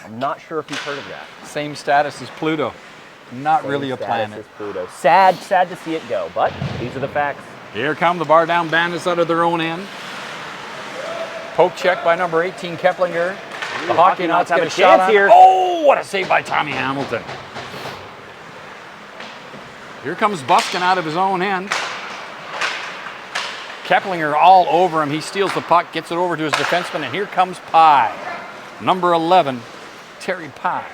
I'm not sure if you've heard of that. Same status as Pluto. Not really a planet. As Pluto. Sad to see it go, but these are the facts. Here come the Bar Down Bandits out of their own end. Poke check by number 18, Keplinger. The Hockeynauts get a shot on here. Oh, what a save by Tommy Hamilton. Here comes Buskin out of his own end. Keplinger all over him. He steals the puck, gets it over to his defenseman, and here comes Pye. Number 11, Terry Pye.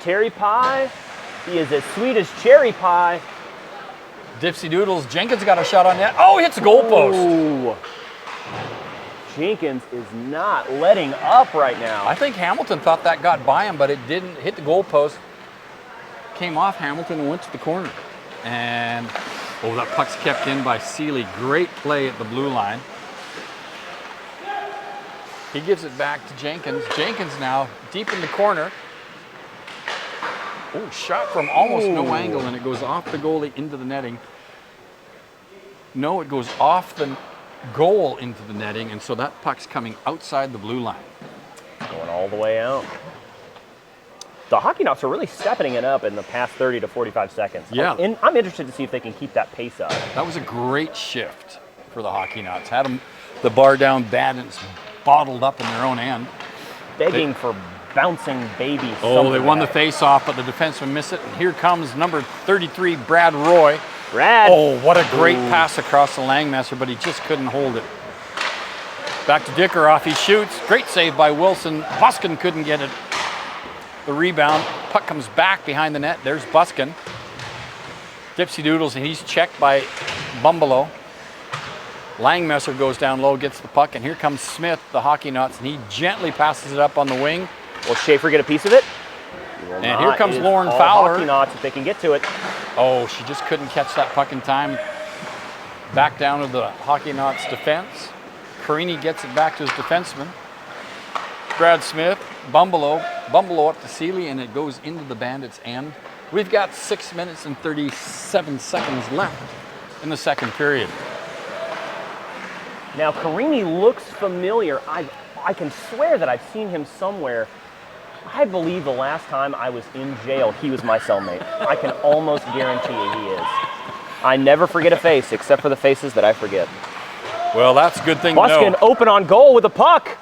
Terry Pye, he is as sweet as cherry pie. Dipsy Doodles, Jenkins got a shot on net. Oh, he hits the goalpost. Ooh. Jenkins is not letting up right now. I think Hamilton thought that got by him, but it didn't hit the goalpost. Came off Hamilton and went to the corner. And, oh, that puck's kept in by Seeley. Great play at the blue line. He gives it back to Jenkins. Jenkins now deep in the corner. Oh, shot from almost no angle, and it goes off the goalie into the netting. No, it goes off the goal into the netting, and so that puck's coming outside the blue line. Going all the way out. The Hockeynauts are really stepping it up in the past 30 to 45 seconds. Yeah. And I'm interested to see if they can keep that pace up. That was a great shift for the Hockeynauts. Had them, the Bar Down Bandits bottled up in their own end. Begging for bouncing baby. Oh, they won the face-off, but the defenseman missed it. And here comes number 33, Brad Roy. Brad. Oh, what a great pass across the Langmaster, but he just couldn't hold it. Back to Dickeroff, he shoots. Great save by Wilson. Buskin couldn't get it. The rebound, puck comes back behind the net. There's Buskin. Dipsy Doodles, and he's checked by Bumbelow. Langmesser goes down low, gets the puck, and here comes Smith, the Hockeynauts, and he gently passes it up on the wing. Will Schaefer get a piece of it? And here comes Lauren Fowler. Hockeynauts if they can get to it. Oh, she just couldn't catch that puck in time. Back down to the Hockeynauts defense. Carini gets it back to his defenseman. Brad Smith, Bumbelow up to Seeley, and it goes into the Bandits' end. We've got 6 minutes and 37 seconds left in the second period. Now, Carini looks familiar. I can swear that I've seen him somewhere. I believe the last time I was in jail, he was my cellmate. I can almost guarantee you he is. I never forget a face, except for the faces that I forget. Well, that's a good thing to know. Buskin open on goal with a puck.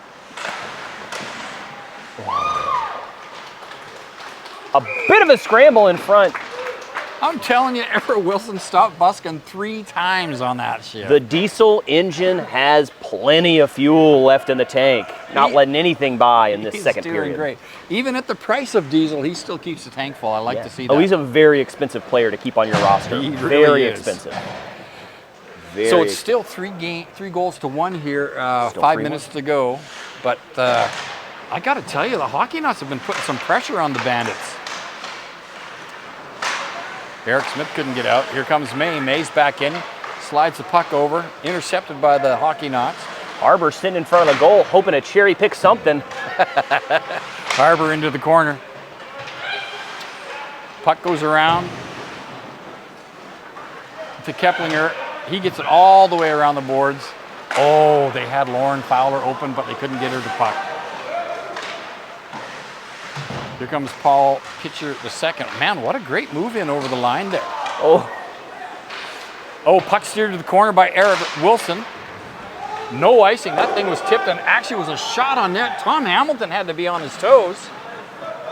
A bit of a scramble in front. I'm telling you, Everett Wilson stopped Buskin 3 times on that shift. The diesel engine has plenty of fuel left in the tank. Not letting anything by in this second period. He's doing great. Even at the price of diesel, he still keeps the tank full. I like to see that. Oh, he's a very expensive player to keep on your roster. He really very is. expensive. So it's still 3 goals to 1 here. 5 minutes to go. But I got to tell you, the Hockeynauts have been putting some pressure on the Bandits. Eric Smith couldn't get out. Here comes May. May's back in. Slides the puck over. Intercepted by the Hockeynauts. Harbour sitting in front of the goal, hoping to cherry pick something. Harbour into the corner. Puck goes around to Keplinger. He gets it all the way around the boards. Oh, they had Lauren Fowler open, but they couldn't get her to puck. Here comes Paul Pitcher the second. Man, what a great move in over the line there. Oh, puck steered to the corner by Eric Wilson. No icing. That thing was tipped and actually was a shot on net. Tom Hamilton had to be on his toes.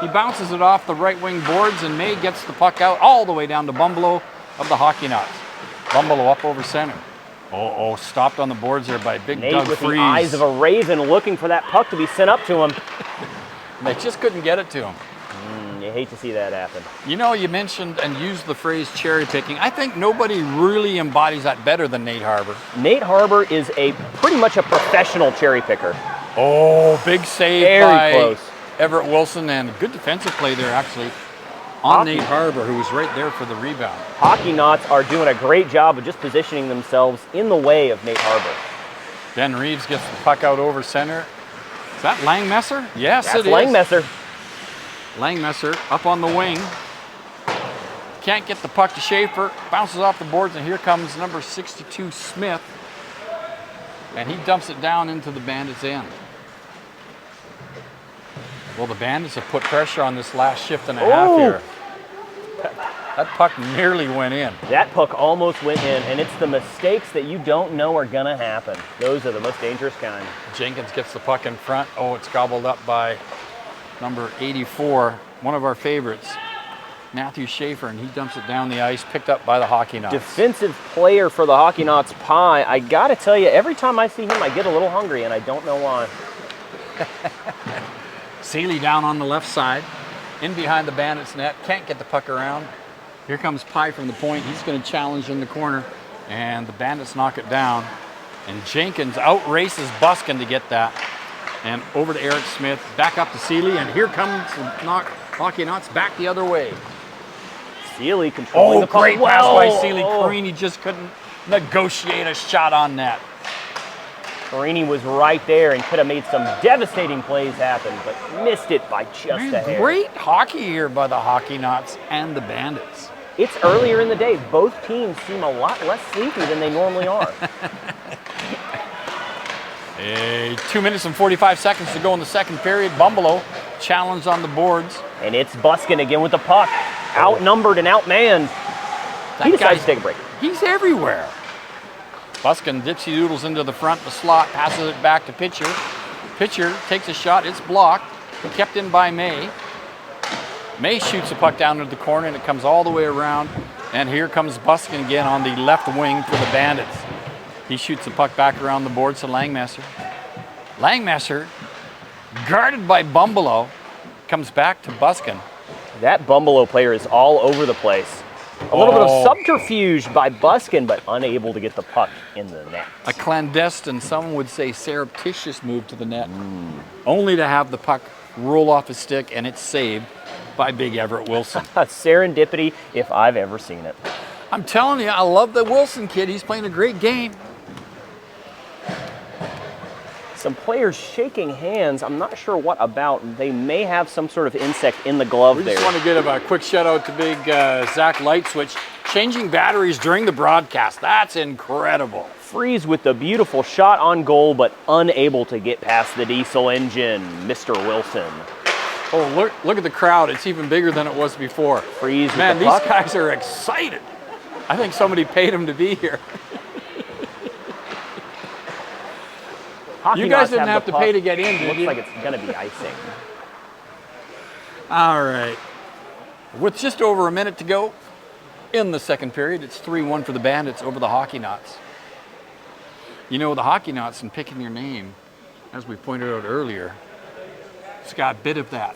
He bounces it off the right wing boards, and May gets the puck out all the way down to Bumbelow of the Hockeynauts. Bumbelow up over center. Stopped on the boards there by big Nate Doug with Freeze. the eyes of a raven looking for that puck to be sent up to him. They just couldn't get it to him. You hate to see that happen. You know, you mentioned and used the phrase cherry picking. I think nobody really embodies that better than Nate Harbour. Nate Harbour is pretty much a professional cherry picker. Oh, big save Very close. Everett Wilson, and good defensive play there actually on Nate Harbour, who was right there for the rebound. Hockeynauts are doing a great job of just positioning themselves in the way of Nate Harbour. Ben Reeves gets the puck out over center. Is that Langmesser? Yes, That's it is. Langmesser. Langmesser up on the wing. Can't get the puck to Schaefer. Bounces off the boards, and here comes number 62, Smith. And he dumps it down into the Bandits' end. Well, the Bandits have put pressure on this last shift and a half here. That puck nearly went in. That puck almost went in, and it's the mistakes that you don't know are going to happen. Those are the most dangerous kind. Jenkins gets the puck in front. Oh, it's gobbled up by number 84, one of our favorites, Matthew Schaefer, and he dumps it down the ice, picked up by the Hockeynauts. Defensive player for the Hockeynauts Pie. I got to tell you, every time I see him, I get a little hungry, and I don't know why. Seeley down on the left side, in behind the Bandits net, can't get the puck around. Here comes Pye from the point. He's going to challenge in the corner, and the Bandits knock it down. And Jenkins outraces Buskin to get that. And over to Eric Smith, back up to Seeley, and here comes the Hockeynauts back the other way. Seeley controlling the puck. Great pass by Seeley. Carini just couldn't negotiate a shot on net. Carini was right there and could have made some devastating plays happen, but missed it by just a hair. Great hockey here by the Hockeynauts and the Bandits. It's earlier in the day. Both teams seem a lot less sleepy than they normally are. 2 minutes and 45 seconds to go in the second period. Bumbelow challenged on the boards. And it's Buskin again with the puck. Outnumbered and outmanned. He decides to take a break. He's everywhere. Buskin dipsy doodles into the front, the slot, passes it back to Pitcher. Pitcher takes a shot, it's blocked, kept in by May. May shoots the puck down into the corner, and it comes all the way around. And here comes Buskin again on the left wing for the Bandits. He shoots the puck back around the boards to Langmesser. Langmesser, guarded by Bumbelow, comes back to Buskin. That Bumbelow player is all over the place. A little bit of subterfuge by Buskin, but unable to get the puck in the net. A clandestine, some would say surreptitious move to the net, only to have the puck roll off his stick, and it's saved by big Everett Wilson. Serendipity, if I've ever seen it. I'm telling you, I love the Wilson kid. He's playing a great game. Some players shaking hands. I'm not sure what about. They may have some sort of insect in the glove there. We just want to give a quick shout out to big Zach Lightswitch, changing batteries during the broadcast. That's incredible. Freeze with the beautiful shot on goal, but unable to get past the diesel engine, Mr. Wilson. Oh, look at the crowd. It's even bigger than it was before. Freeze with Man, the puck. these guys are excited. I think somebody paid them to be here. You guys didn't have to pay to get in, did you? Looks like it's going to be icing. All right. With just over a minute to go in the second period, it's 3-1 for the Bandits over the Hockeynauts. You know, the Hockeynauts, in picking your name, as we pointed out earlier, it's got a bit of that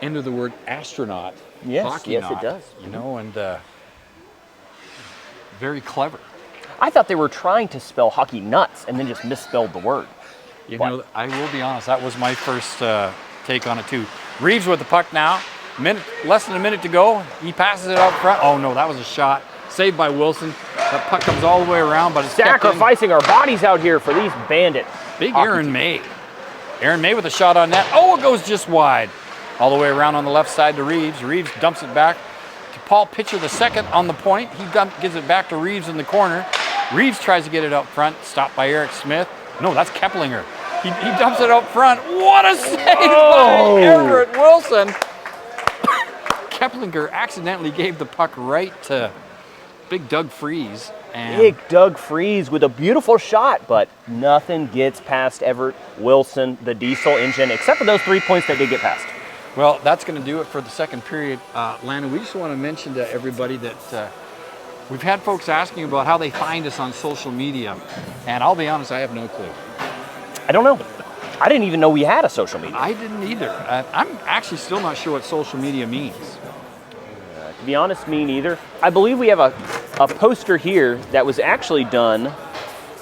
end of the word astronaut. Yes, yes, it does. You know, and very clever. I thought they were trying to spell hockey nuts and then just misspelled the word. You know, I will be honest, that was my first take on it too. Reeves with the puck now. Less than a minute to go. He passes it out front. Oh no, that was a shot. Saved by Wilson. That puck comes all the way around, but it's sacrificing our bodies out here for these Bandit. Big Aaron May. Aaron May with a shot on net. Oh, it goes just wide. All the way around on the left side to Reeves. Reeves dumps it back to Paul Pitcher the second on the point. He gives it back to Reeves in the corner. Reeves tries to get it up front. Stopped by Eric Smith. No, that's Keplinger. He dumps it up front. What a save by Everett Wilson. Keplinger accidentally gave the puck right to Big Doug Freeze. And Big Doug Freeze with a beautiful shot, but nothing gets past Everett Wilson, the diesel engine, except for those 3 points that did get past. Well, that's going to do it for the second period. Landon, we just want to mention to everybody that we've had folks asking about how they find us on social media. And I'll be honest, I have no clue. I don't know. I didn't even know we had a social media. I didn't either. I'm actually still not sure what social media means. To be honest, me neither. I believe we have a poster here that was actually done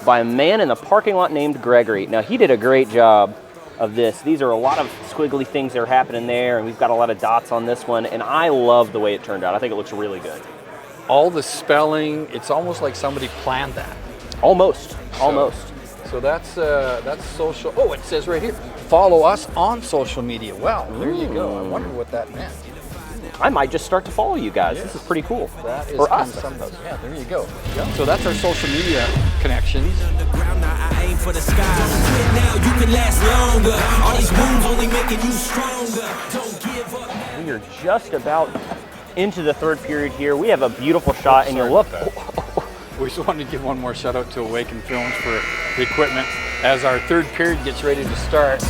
by a man in the parking lot named Gregory. Now, he did a great job of this. These are a lot of squiggly things that are happening there, and we've got a lot of dots on this one, and I love the way it turned out. I think it looks really good. All the spelling, it's almost like somebody planned that. Almost. So that's social. Oh, it says right here, follow us on social media. Well, there you go. I wonder what that meant. I might just start to follow you guys. This is pretty cool. That is for us. Yeah, there you go. Yep. So that's our social media connections. We are just about into the third period here. We have a beautiful shot, and you look. We just wanted to give one more shout out to Awaken Films for the equipment as our third period gets ready to start.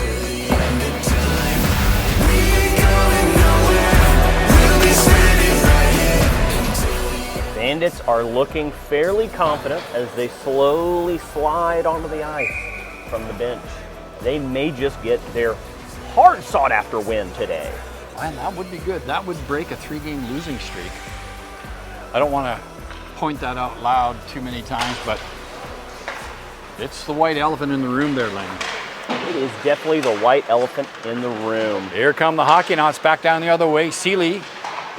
Bandits are looking fairly confident as they slowly slide onto the ice from the bench. They may just get their hard sought after win today. Man, that would be good. That would break a 3-game losing streak. I don't want to point that out loud too many times, but it's the white elephant in the room there, Lane. It is definitely the white elephant in the room. Here come the Hockeynauts back down the other way. Seeley,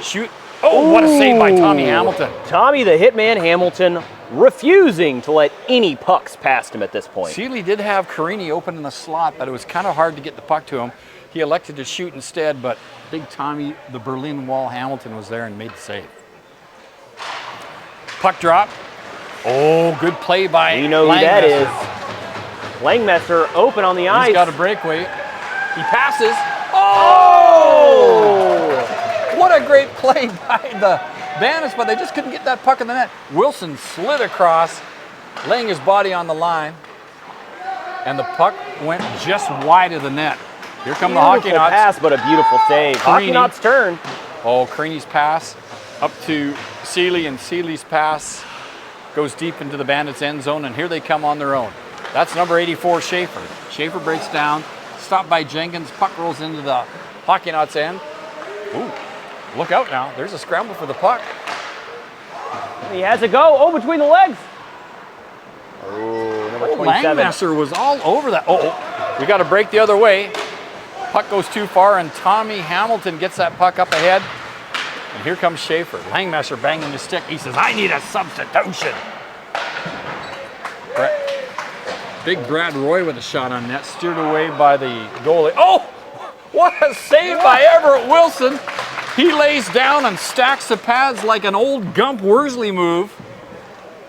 shoot. Oh, what a save by Tommy Hamilton. Tommy the Hitman Hamilton refusing to let any pucks past him at this point. Seeley did have Carini open in the slot, but it was kind of hard to get the puck to him. He elected to shoot instead, but big Tommy, the Berlin Wall Hamilton, was there and made the save. Puck drop. Oh, good play by You know who that is. Langmesser open on the ice. He's got a breakaway. He passes. Oh! What a great play by the Bandits, but they just couldn't get that puck in the net. Wilson slid across, laying his body on the line, and the puck went just wide of the net. Here come the Hockeynauts. Pass, but a beautiful save. Hockeynauts turn. Oh, Carini's pass up to Seeley, and Seeley's pass goes deep into the Bandits' end zone, and here they come on their own. That's number 84, Schaefer. Schaefer breaks down, stopped by Jenkins, puck rolls into the Hockeynauts' end. Ooh, look out now. There's a scramble for the puck. He has a go. Oh, between the legs. Oh, number 27. Langmesser was all over that. Oh, we got to break the other way. Puck goes too far, and Tommy Hamilton gets that puck up ahead. And here comes Schaefer. Langmaster banging the stick. He says, I need a substitution. Big Brad Roy with a shot on net, steered away by the goalie. Oh, what a save by Everett Wilson. He lays down and stacks the pads like an old Gump Worsley move.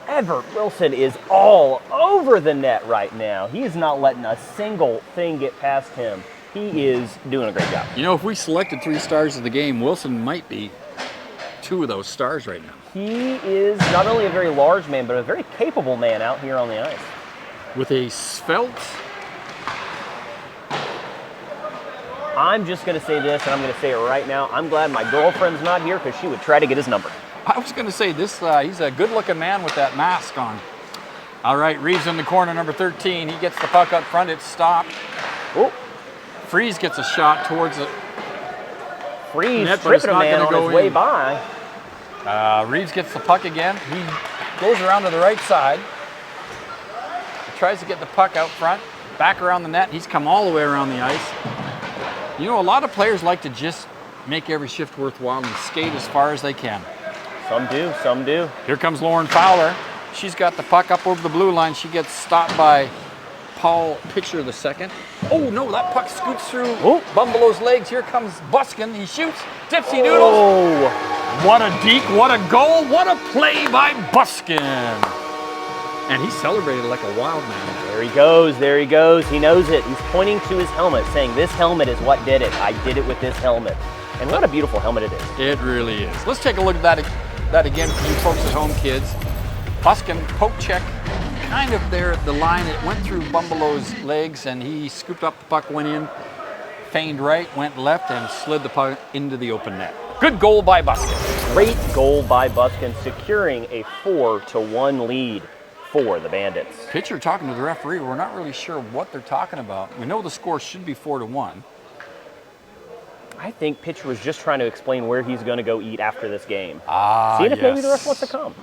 Everett Wilson is all over the net right now. He is not letting a single thing get past him. He is doing a great job. You know, if we selected 3 stars of the game, Wilson might be 2 of those stars right now. He is not only a very large man, but a very capable man out here on the ice. With a svelte. I'm just going to say this, and I'm going to say it right now. I'm glad my girlfriend's not here because she would try to get his number. I was going to say this, he's a good-looking man with that mask on. All right, Reeves in the corner, number 13. He gets the puck up front. It's stopped. Oh. Freeze gets a shot towards it. Freeze tripping a man on his way by. Reeves gets the puck again. He goes around to the right side. Tries to get the puck out front, back around the net. He's come all the way around the ice. You know, a lot of players like to just make every shift worthwhile and skate as far as they can. Some do, some do. Here comes Lauren Fowler. She's got the puck up over the blue line. She gets stopped by Paul Pitcher II. Oh, no, that puck scoots through Bumbleow's legs. Here comes Buskin. He shoots. Dipsy Doodles. Oh. What a deke, what a goal, what a play by Buskin. And he celebrated like a wild man. There he goes, there he goes. He knows it. He's pointing to his helmet, saying, this helmet is what did it. I did it with this helmet. And what a beautiful helmet it is. It really is. Let's take a look at that again for you folks at home, kids. Buskin, poke check, kind of there at the line. It went through Bumbleow's legs, and he scooped up the puck, went in, feigned right, went left, and slid the puck into the open net. Good goal by Buskin. Great goal by Buskin, securing a 4-1 lead for the Bandits. Pitcher talking to the referee. We're not really sure what they're talking about. We know the score should be 4-1. I think Pitcher was just trying to explain where he's going to go eat after this game. Seeing if maybe the ref wants to come.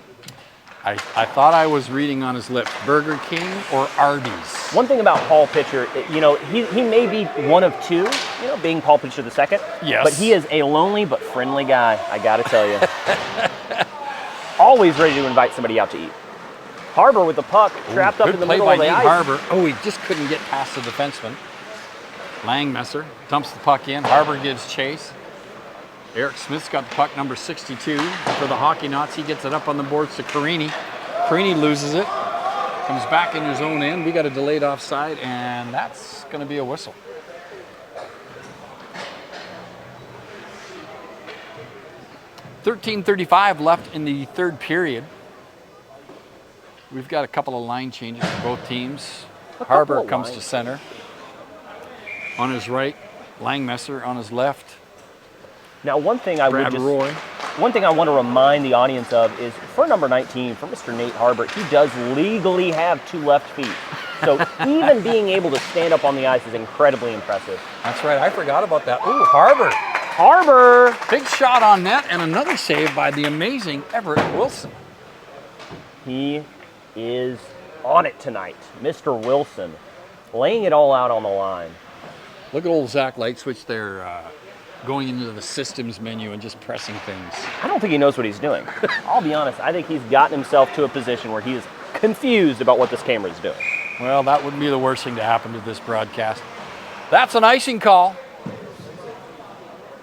I thought I was reading on his lips, Burger King or Arby's. One thing about Paul Pitcher, you know, he may be one of 2, you know, being Paul Pitcher II. Yes. But he is a lonely but friendly guy, I got to tell you. Always ready to invite somebody out to eat. Harbor with the puck, trapped up in the middle of the ice. Harbor. Oh, he just couldn't get past the defenseman. Langmesser dumps the puck in. Harbor gives chase. Eric Smith's got the puck, number 62, for the Hockeynauts. He gets it up on the boards to Carini. Carini loses it. Comes back in his own end. We got a delayed offside, and that's going to be a whistle. .35 left in the third period. We've got a couple of line changes for both teams. Harbor comes to center. On his right, Langmesser on his left. Now, one thing I want to remind the audience of is for number 19, for Mr. Nate Harbor, he does legally have 2 left feet. So even being able to stand up on the ice is incredibly impressive. That's right. I forgot about that. Ooh, Harbor. Harbor. Big shot on net and another save by the amazing Everett Wilson. He is on it tonight. Mr. Wilson laying it all out on the line. Look at old Zach Lightswitch there going into the systems menu and just pressing things. I don't think he knows what he's doing. I'll be honest. I think he's gotten himself to a position where he is confused about what this camera is doing. Well, that wouldn't be the worst thing to happen to this broadcast. That's an icing call.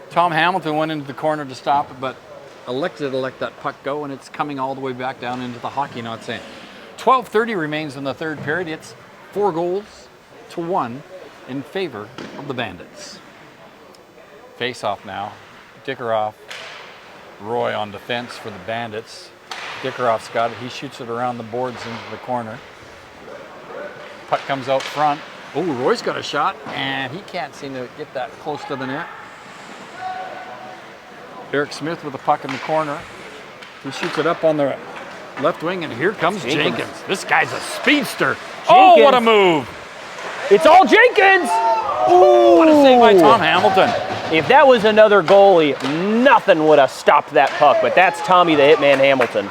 Tom Hamilton went into the corner to stop it, but elected to let that puck go, and it's coming all the way back down into the Hockeynauts end. 12:30 remains in the third period. It's 4-1 in favor of the Bandits. Face-off now. Dickeroff, Roy on defense for the Bandits. Dickeroff's got it. He shoots it around the boards into the corner. Puck comes out front. Oh, Roy's got a shot, and he can't seem to get that close to the net. Eric Smith with the puck in the corner. He shoots it up on the left wing, and here comes Jenkins. This guy's a speedster. Oh, what a move. It's all Jenkins. Ooh, what a save by Tom Hamilton. If that was another goalie, nothing would have stopped that puck, but that's Tommy the Hitman Hamilton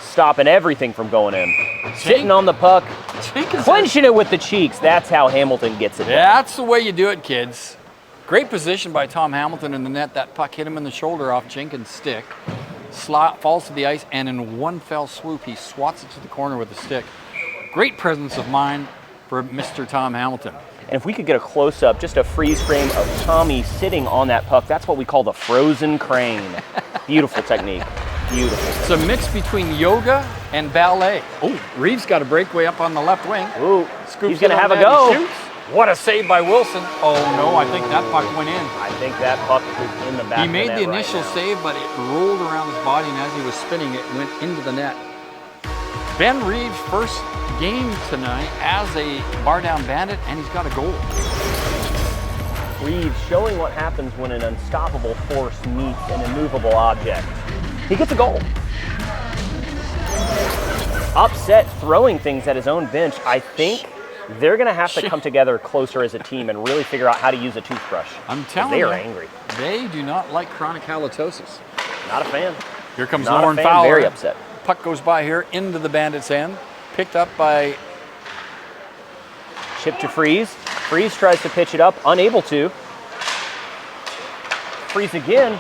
stopping everything from going in. Sitting on the puck, clenching it with the cheeks. That's how Hamilton gets it. That's the way you do it, kids. Great position by Tom Hamilton in the net. That puck hit him in the shoulder off Jenkins' stick. Falls to the ice, and in one fell swoop, he swats it to the corner with the stick. Great presence of mind for Mr. Tom Hamilton. And if we could get a close-up, just a freeze frame of Tommy sitting on that puck, that's what we call the frozen crane. Beautiful technique. Beautiful. It's a mix between yoga and ballet. Oh, Reeves got a breakaway up on the left wing. Ooh, Scoops he's going to it have on a net, go. he shoots. What a save by Wilson. Oh, no, I think that puck went in. I think that puck is in the back He of made net the initial right now. save, but it rolled around his body, and as he was spinning, it went into the net. Ben Reeves' first game tonight as a bar down Bandit, and he's got a goal. Reeves showing what happens when an unstoppable force meets an immovable object. He gets a goal. Upset, throwing things at his own bench. I think they're going to have to come together closer as a team and really figure out how to use a toothbrush. I'm telling you. you. They are angry. They do not like chronic halitosis. Not a fan. Here comes Not Lauren a fan, Fowler. very upset. Puck goes by here into the Bandits' end. Picked up by... Chip to Freeze. Freeze tries to pitch it up, unable to. Freeze again.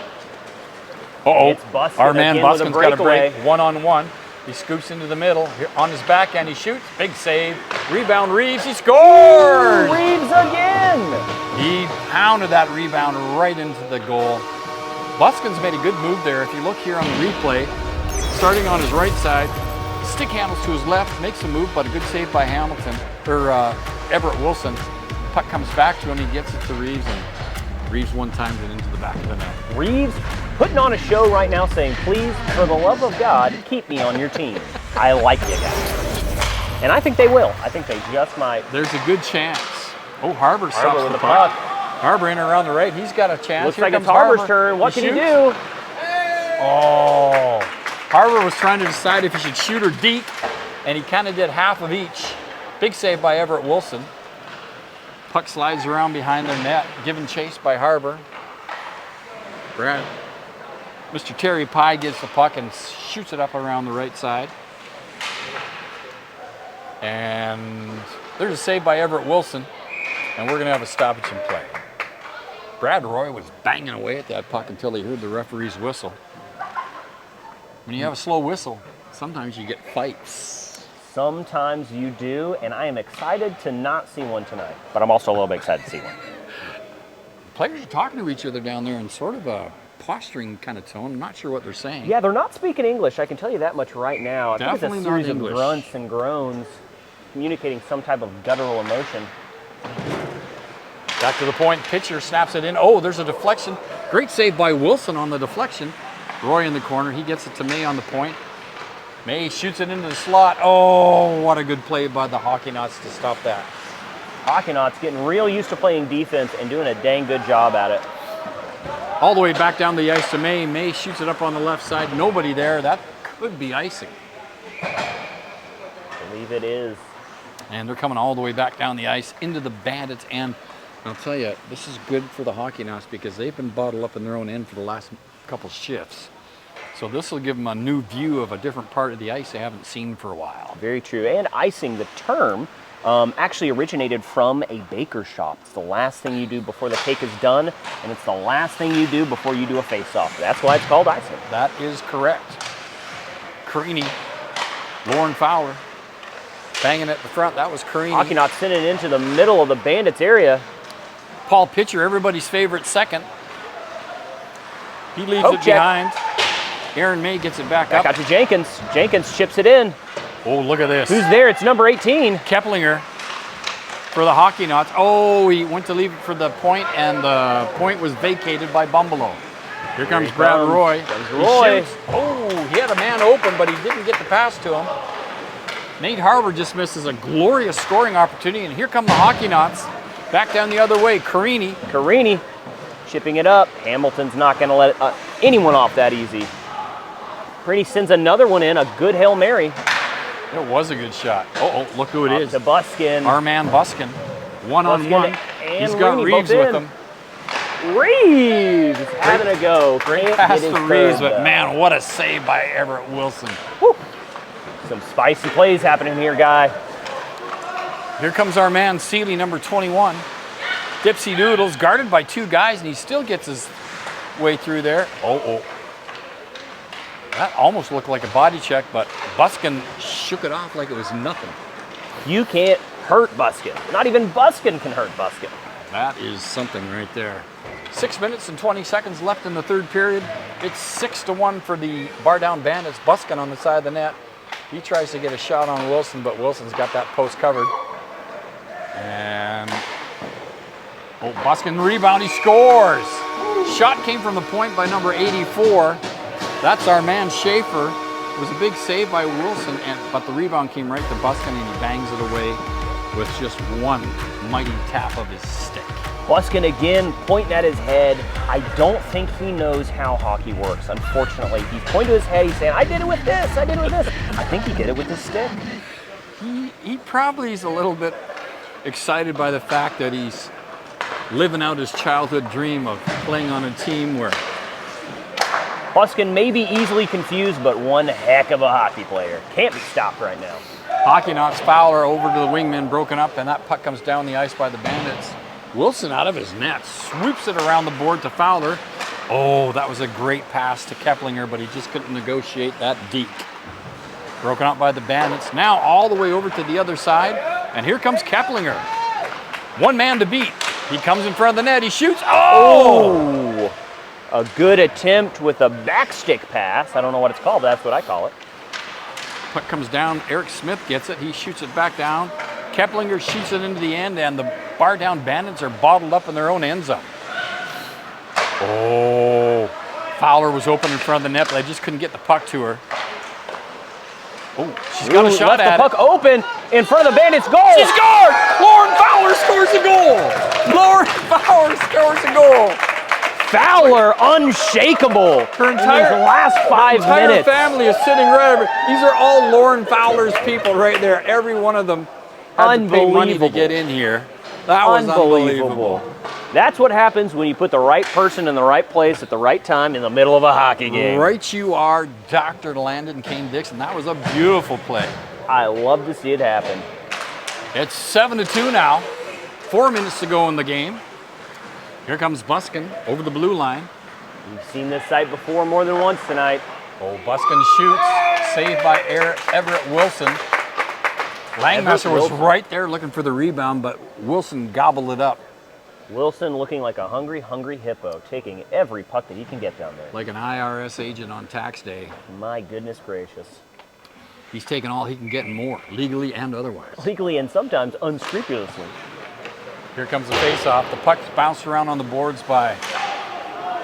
Uh-oh. It's Buskin Our man again with a Buskin's got a break. breakaway. One-on-one. He scoops into the middle. Here, on his backhand, he shoots. Big save. Rebound, Reeves. He scores! Reeves again! He pounded that rebound right into the goal. Buskin's made a good move there. If you look here on the replay, starting on his right side, stick handles to his left, makes a move, but a good save by Hamilton, or Everett Wilson. Puck comes back to him, he gets it to Reeves, and Reeves one-times it into the back of the net. Reeves putting on a show right now saying, please, for the love of God, keep me on your team. I like you guys. And I think they will. I think they just might. There's a good chance. Oh, Harbour stops Harbour with the the puck. Harbour in around the right. He's got a chance. Looks Here like comes it's Harbour's Harbour. turn. What can he shoots. do? Oh. Harbour was trying to decide if he should shoot or deke, and he kind of did half of each. Big save by Everett Wilson. Puck slides around behind their net, given chase by Harbour. Mr. Terry Pye gets the puck and shoots it up around the right side. And there's a save by Everett Wilson, and we're going to have a stoppage in play. Brad Roy was banging away at that puck until he heard the referee's whistle. When you have a slow whistle, sometimes you get fights. Sometimes you do, and I am excited to not see one tonight. But I'm also a little bit excited to see one. Players are talking to each other down there in sort of a posturing kind of tone. I'm not sure what they're saying. Yeah, they're not speaking English. I can tell you that much right now. I Definitely think it's not a series of English. grunts and groans communicating some type of guttural emotion. Back to the point, pitcher snaps it in. Oh, there's a deflection. Great save by Wilson on the deflection. Roy in the corner, he gets it to May on the point. May shoots it into the slot. Oh, what a good play by the Hockeynauts to stop that. Hockeynauts getting real used to playing defense and doing a dang good job at it. All the way back down the ice to May. May shoots it up on the left side. Nobody there. That could be icing. I believe it is. And they're coming all the way back down the ice into the Bandits. And I'll tell you, this is good for the Hockeynauts because they've been bottled up in their own end for the last couple shifts. So this will give them a new view of a different part of the ice they haven't seen for a while. Very true. And icing, the term, actually originated from a baker shop. It's the last thing you do before the cake is done, and it's the last thing you do before you do a face-off. That's why it's called icing. That is correct. Carini, Lauren Fowler, banging at the front. That was Carini. Hockeynauts sending it into the middle of the Bandits area. Paul Pitcher, everybody's favorite second. He leaves Poke it check. behind. Aaron May gets it back Back up. out to Jenkins. Jenkins chips it in. Oh, look at this. Who's there? It's number 18. Keplinger for the Hockeynauts. Oh, he went to leave it for the point, and the point was vacated by Bumbalo. Here comes Brad Roy. Comes He Roy. shoots. Oh, he had a man open, but he didn't get the pass to him. Nate Harbour just misses a glorious scoring opportunity, and here come the Hockeynauts. Back down the other way, Carini. Carini chipping it up. Hamilton's not going to let anyone off that easy. Carini sends another one in, a good Hail Mary. It was a good shot. Oh, look who it Up is. to Buskin. Our man Buskin. One-on-one. and He's got Rooney Reeves both with in. him. Reeves is having a go. Great Can't pass get his to Reeves, third, but though. man, what a save by Everett Wilson. Woo. Some spicy plays happening here, guy. Here comes our man, Seeley, number 21. Dipsy Doodles, guarded by 2 guys, and he still gets his way through there. Oh. That almost looked like a body check, but Buskin shook it off like it was nothing. You can't hurt Buskin. Not even Buskin can hurt Buskin. That is something right there. 6 minutes and 20 seconds left in the third period. It's 6-1 for the Bar Down Bandits. Buskin on the side of the net. He tries to get a shot on Wilson, but Wilson's got that post covered. And Buskin rebound, he scores. Shot came from the point by number 84. That's our man Schaefer. It was a big save by Wilson, but the rebound came right to Buskin, and he bangs it away with just one mighty tap of his stick. Buskin again pointing at his head. I don't think he knows how hockey works, unfortunately. He's pointing to his head, he's saying, I did it with this, I did it with this. I think he did it with his stick. He probably is a little bit excited by the fact that he's living out his childhood dream of playing on a team where... Buskin may be easily confused, but one heck of a hockey player. Can't be stopped right now. Hockeynauts Fowler over to the wingman, broken up, and that puck comes down the ice by the Bandits. Wilson out of his net, swoops it around the board to Fowler. Oh, that was a great pass to Keplinger, but he just couldn't negotiate that deke. Broken up by the Bandits. Now all the way over to the other side, and here comes Keplinger. One man to beat. He comes in front of the net, he shoots. Oh! A good attempt with a backstick pass. I don't know what it's called, but that's what I call it. Puck comes down, Eric Smith gets it, he shoots it back down. Keplinger shoots it into the end, and the Bar Down Bandits are bottled up in their own end zone. Oh, Fowler was open in front of the net, but they just couldn't get the puck to her. Oh, she's got a shot at it. Left the puck open in front of the Bandits' goal. She scored! Lauren Fowler scores a goal! Lauren Fowler scores a goal! Fowler unshakable her entire in these last 5 minutes. Her family is sitting right over. These are all Lauren Fowler's people right there. Every one of them had to pay money to get in here. That was unbelievable. That's what happens when you put the right person in the right place at the right time in the middle of a hockey game. Right you are, Dr. Landon Kane Dixon. That was a beautiful play. I love to see it happen. It's 7-2 now. 4 minutes to go in the game. Here comes Buskin over the blue line. We've seen this sight before more than once tonight. Oh, Buskin shoots. Saved by Everett Wilson. Langmasser was right there looking for the rebound, but Wilson gobbled it up. Wilson looking like a hungry, hungry hippo, taking every puck that he can get down there. Like an IRS agent on tax day. My goodness gracious. He's taking all he can get and more, legally and otherwise. Legally and sometimes unscrupulously. Here comes the face-off. The puck's bounced around on the boards by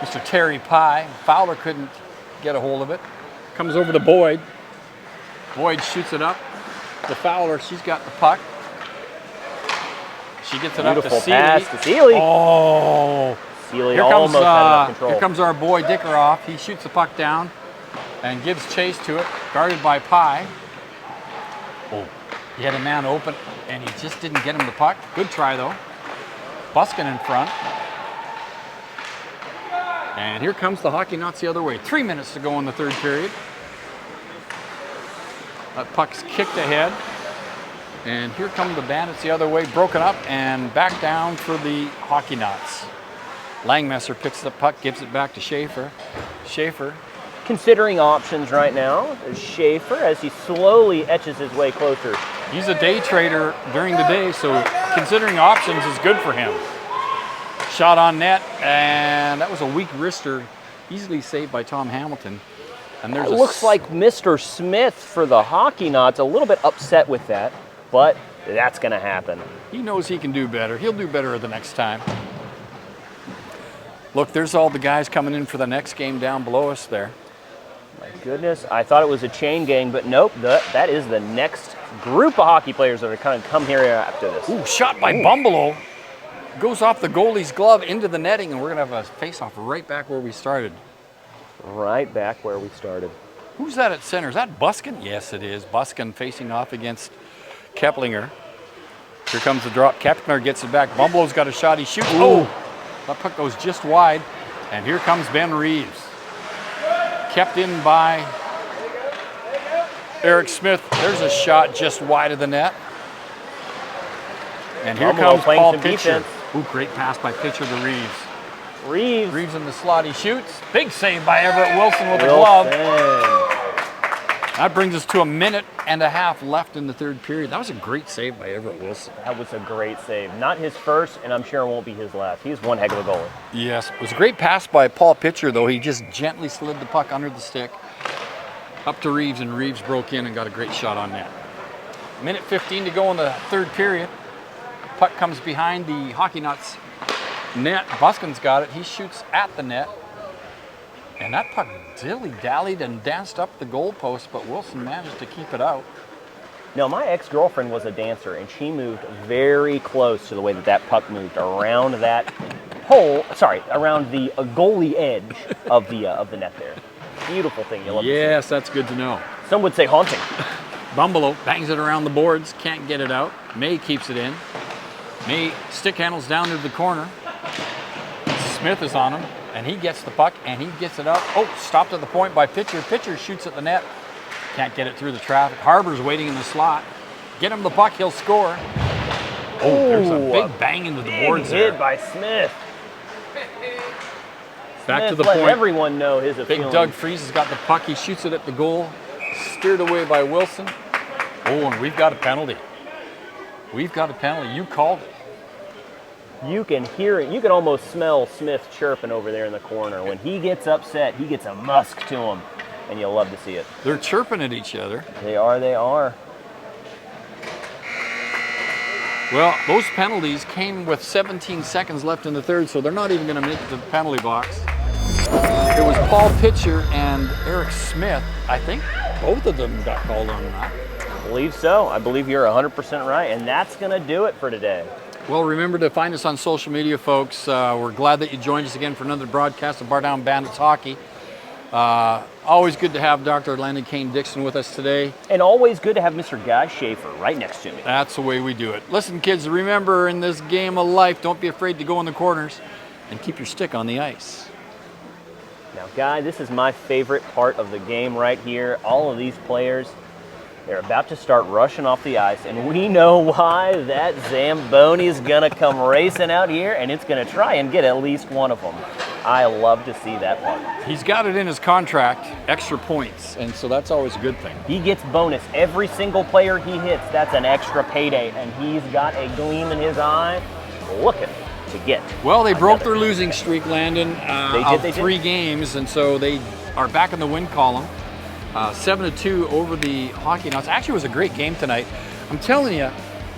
Mr. Terry Pye. Fowler couldn't get a hold of it. Comes over to Boyd. Boyd shoots it up. The Fowler, she's got the puck. She gets it Beautiful up to pass Seeley. to Seeley. Oh! Seeley almost had enough control. Here comes our boy Dickeroff. He shoots the puck down and gives chase to it, guarded by Pye. Oh! He had a man open, and he just didn't get him the puck. Good try, though. Buskin in front. And here comes the Hockeynauts the other way. 3 minutes to go in the third period. That puck's kicked ahead. And here come the Bandits the other way, broken up and back down for the Hockeynauts. Langmasser picks the puck, gives it back to Schaefer. Schaefer. Considering options right now, Schaefer, as he slowly etches his way closer. He's a day trader during the day, so considering options is good for him. Shot on net, and that was a weak wrister, easily saved by Tom Hamilton. And there's it looks like Mr. Smith for the Hockeynauts, a little bit upset with that, but that's going to happen. He knows he can do better. He'll do better the next time. Look, there's all the guys coming in for the next game down below us there. My goodness, I thought it was a chain gang, but nope, that is the next group of hockey players that are going to come here after this. Ooh, shot by Bumbleow. Goes off the goalie's glove into the netting, and we're going to have a face-off right back where we started. Right back where we started. Who's that at center? Is that Buskin? Yes, it is. Buskin facing off against Keplinger. Here comes the drop. Keplinger gets it back. Bumblow's got a shot. He shoots. Oh! That puck goes just wide. And here comes Ben Reeves. Kept in by Eric Smith. There's a shot just wide of the net. And here comes Paul Pitcher. Ooh, great pass by pitcher to Reeves. Reeves in the slot, he shoots. Big save by Everett Wilson with the glove. That brings us to 1.5 minutes left in the third period. That was a great save by Everett Wilson. That was a great save. Not his first, and I'm sure it won't be his last. He's one heck of a goalie. Yes, it was a great pass by Paul Pitcher, though. He just gently slid the puck under the stick up to Reeves, and Reeves broke in and got a great shot on net. 1:15 to go in the third period. Puck comes behind the Hockeynauts net. Buskin's got it. He shoots at the net. And that puck dilly-dallied and danced up the goalpost, but Wilson managed to keep it out. Now, my ex-girlfriend was a dancer, and she moved very close to the way that that puck moved around that hole. Sorry, around the goalie edge of the net there. Beautiful thing. You love to see. Yes, that's good to know. Some would say haunting. Bumbalo bangs it around the boards, can't get it out. May keeps it in. May stick handles down to the corner. Smith is on him, and he gets the puck, and he gets it out. Oh, stopped at the point by Pitcher. Pitcher shoots at the net. Can't get it through the traffic. Harbor's waiting in the slot. Get him the puck, he'll score. Oh, there's a big bang into the boards there. Hit by Smith. Back to the let point. Everyone know his Big feeling. Doug Freese has got the puck. He shoots it at the goal. Steered away by Wilson. Oh, and we've got a penalty. We've got a penalty. You called it. You can hear it. You can almost smell Smith chirping over there in the corner. When he gets upset, he gets a musk to him, and you'll love to see it. They're chirping at each other. They are. Well, those penalties came with 17 seconds left in the third, so they're not even going to make it to the penalty box. It was Paul Pitcher and Eric Smith. I think both of them got called on that. I believe so. I believe you're 100% right, and that's going to do it for today. Well, remember to find us on social media, folks. We're glad that you joined us again for another broadcast of Bar Down Bandits Hockey. Always good to have Dr. Landon Kane-Dixon with us today. And always good to have Mr. Guy Schaefer right next to me. That's the way we do it. Listen, kids, remember in this game of life, don't be afraid to go in the corners and keep your stick on the ice. Now, Guy, this is my favorite part of the game right here. All of these players, they're about to start rushing off the ice, and we know why. That Zamboni is going to come racing out here, and it's going to try and get at least one of them. I love to see that part. He's got it in his contract, extra points, and so that's always a good thing. He gets bonus. Every single player he hits, that's an extra payday, and he's got a gleam in his eye looking to get. Well, they broke their losing streak, Landon, They of 3 games, and so they are back in the win column. 7-2 over the Hockeynauts. Actually, it was a great game tonight. I'm telling you,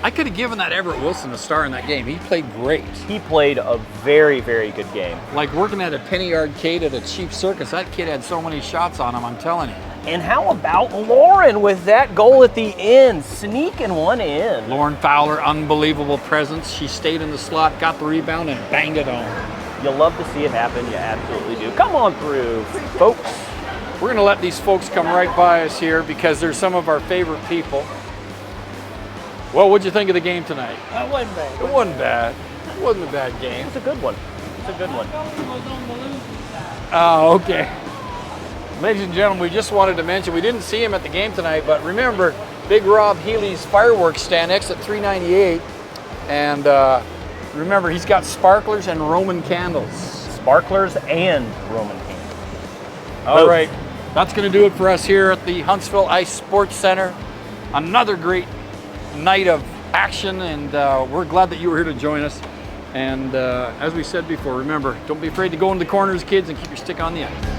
I could have given that Everett Wilson a star in that game. He played great. He played a very, very good game. Like working at a penny arcade at a cheap circus. That kid had so many shots on him, I'm telling you. And how about Lauren with that goal at the end, sneaking one in? Lauren Fowler, unbelievable presence. She stayed in the slot, got the rebound, and banged it home. You'll love to see it happen. You absolutely do. Come on through, folks. We're going to let these folks come right by us here because they're some of our favorite people. Well, what'd you think of the game tonight? It wasn't bad. It wasn't bad. It wasn't a bad game. It's a good one. It's a good one. Oh, okay. Ladies and gentlemen, we just wanted to mention, we didn't see him at the game tonight, but remember, Big Rob Healy's fireworks stand exit 398. And remember, he's got sparklers and Roman candles. Sparklers and Roman candles. All right, that's going to do it for us here at the Huntsville Ice Sports Center. Another great night of action, and we're glad that you were here to join us. And as we said before, remember, don't be afraid to go into the corners, kids, and keep your stick on the ice.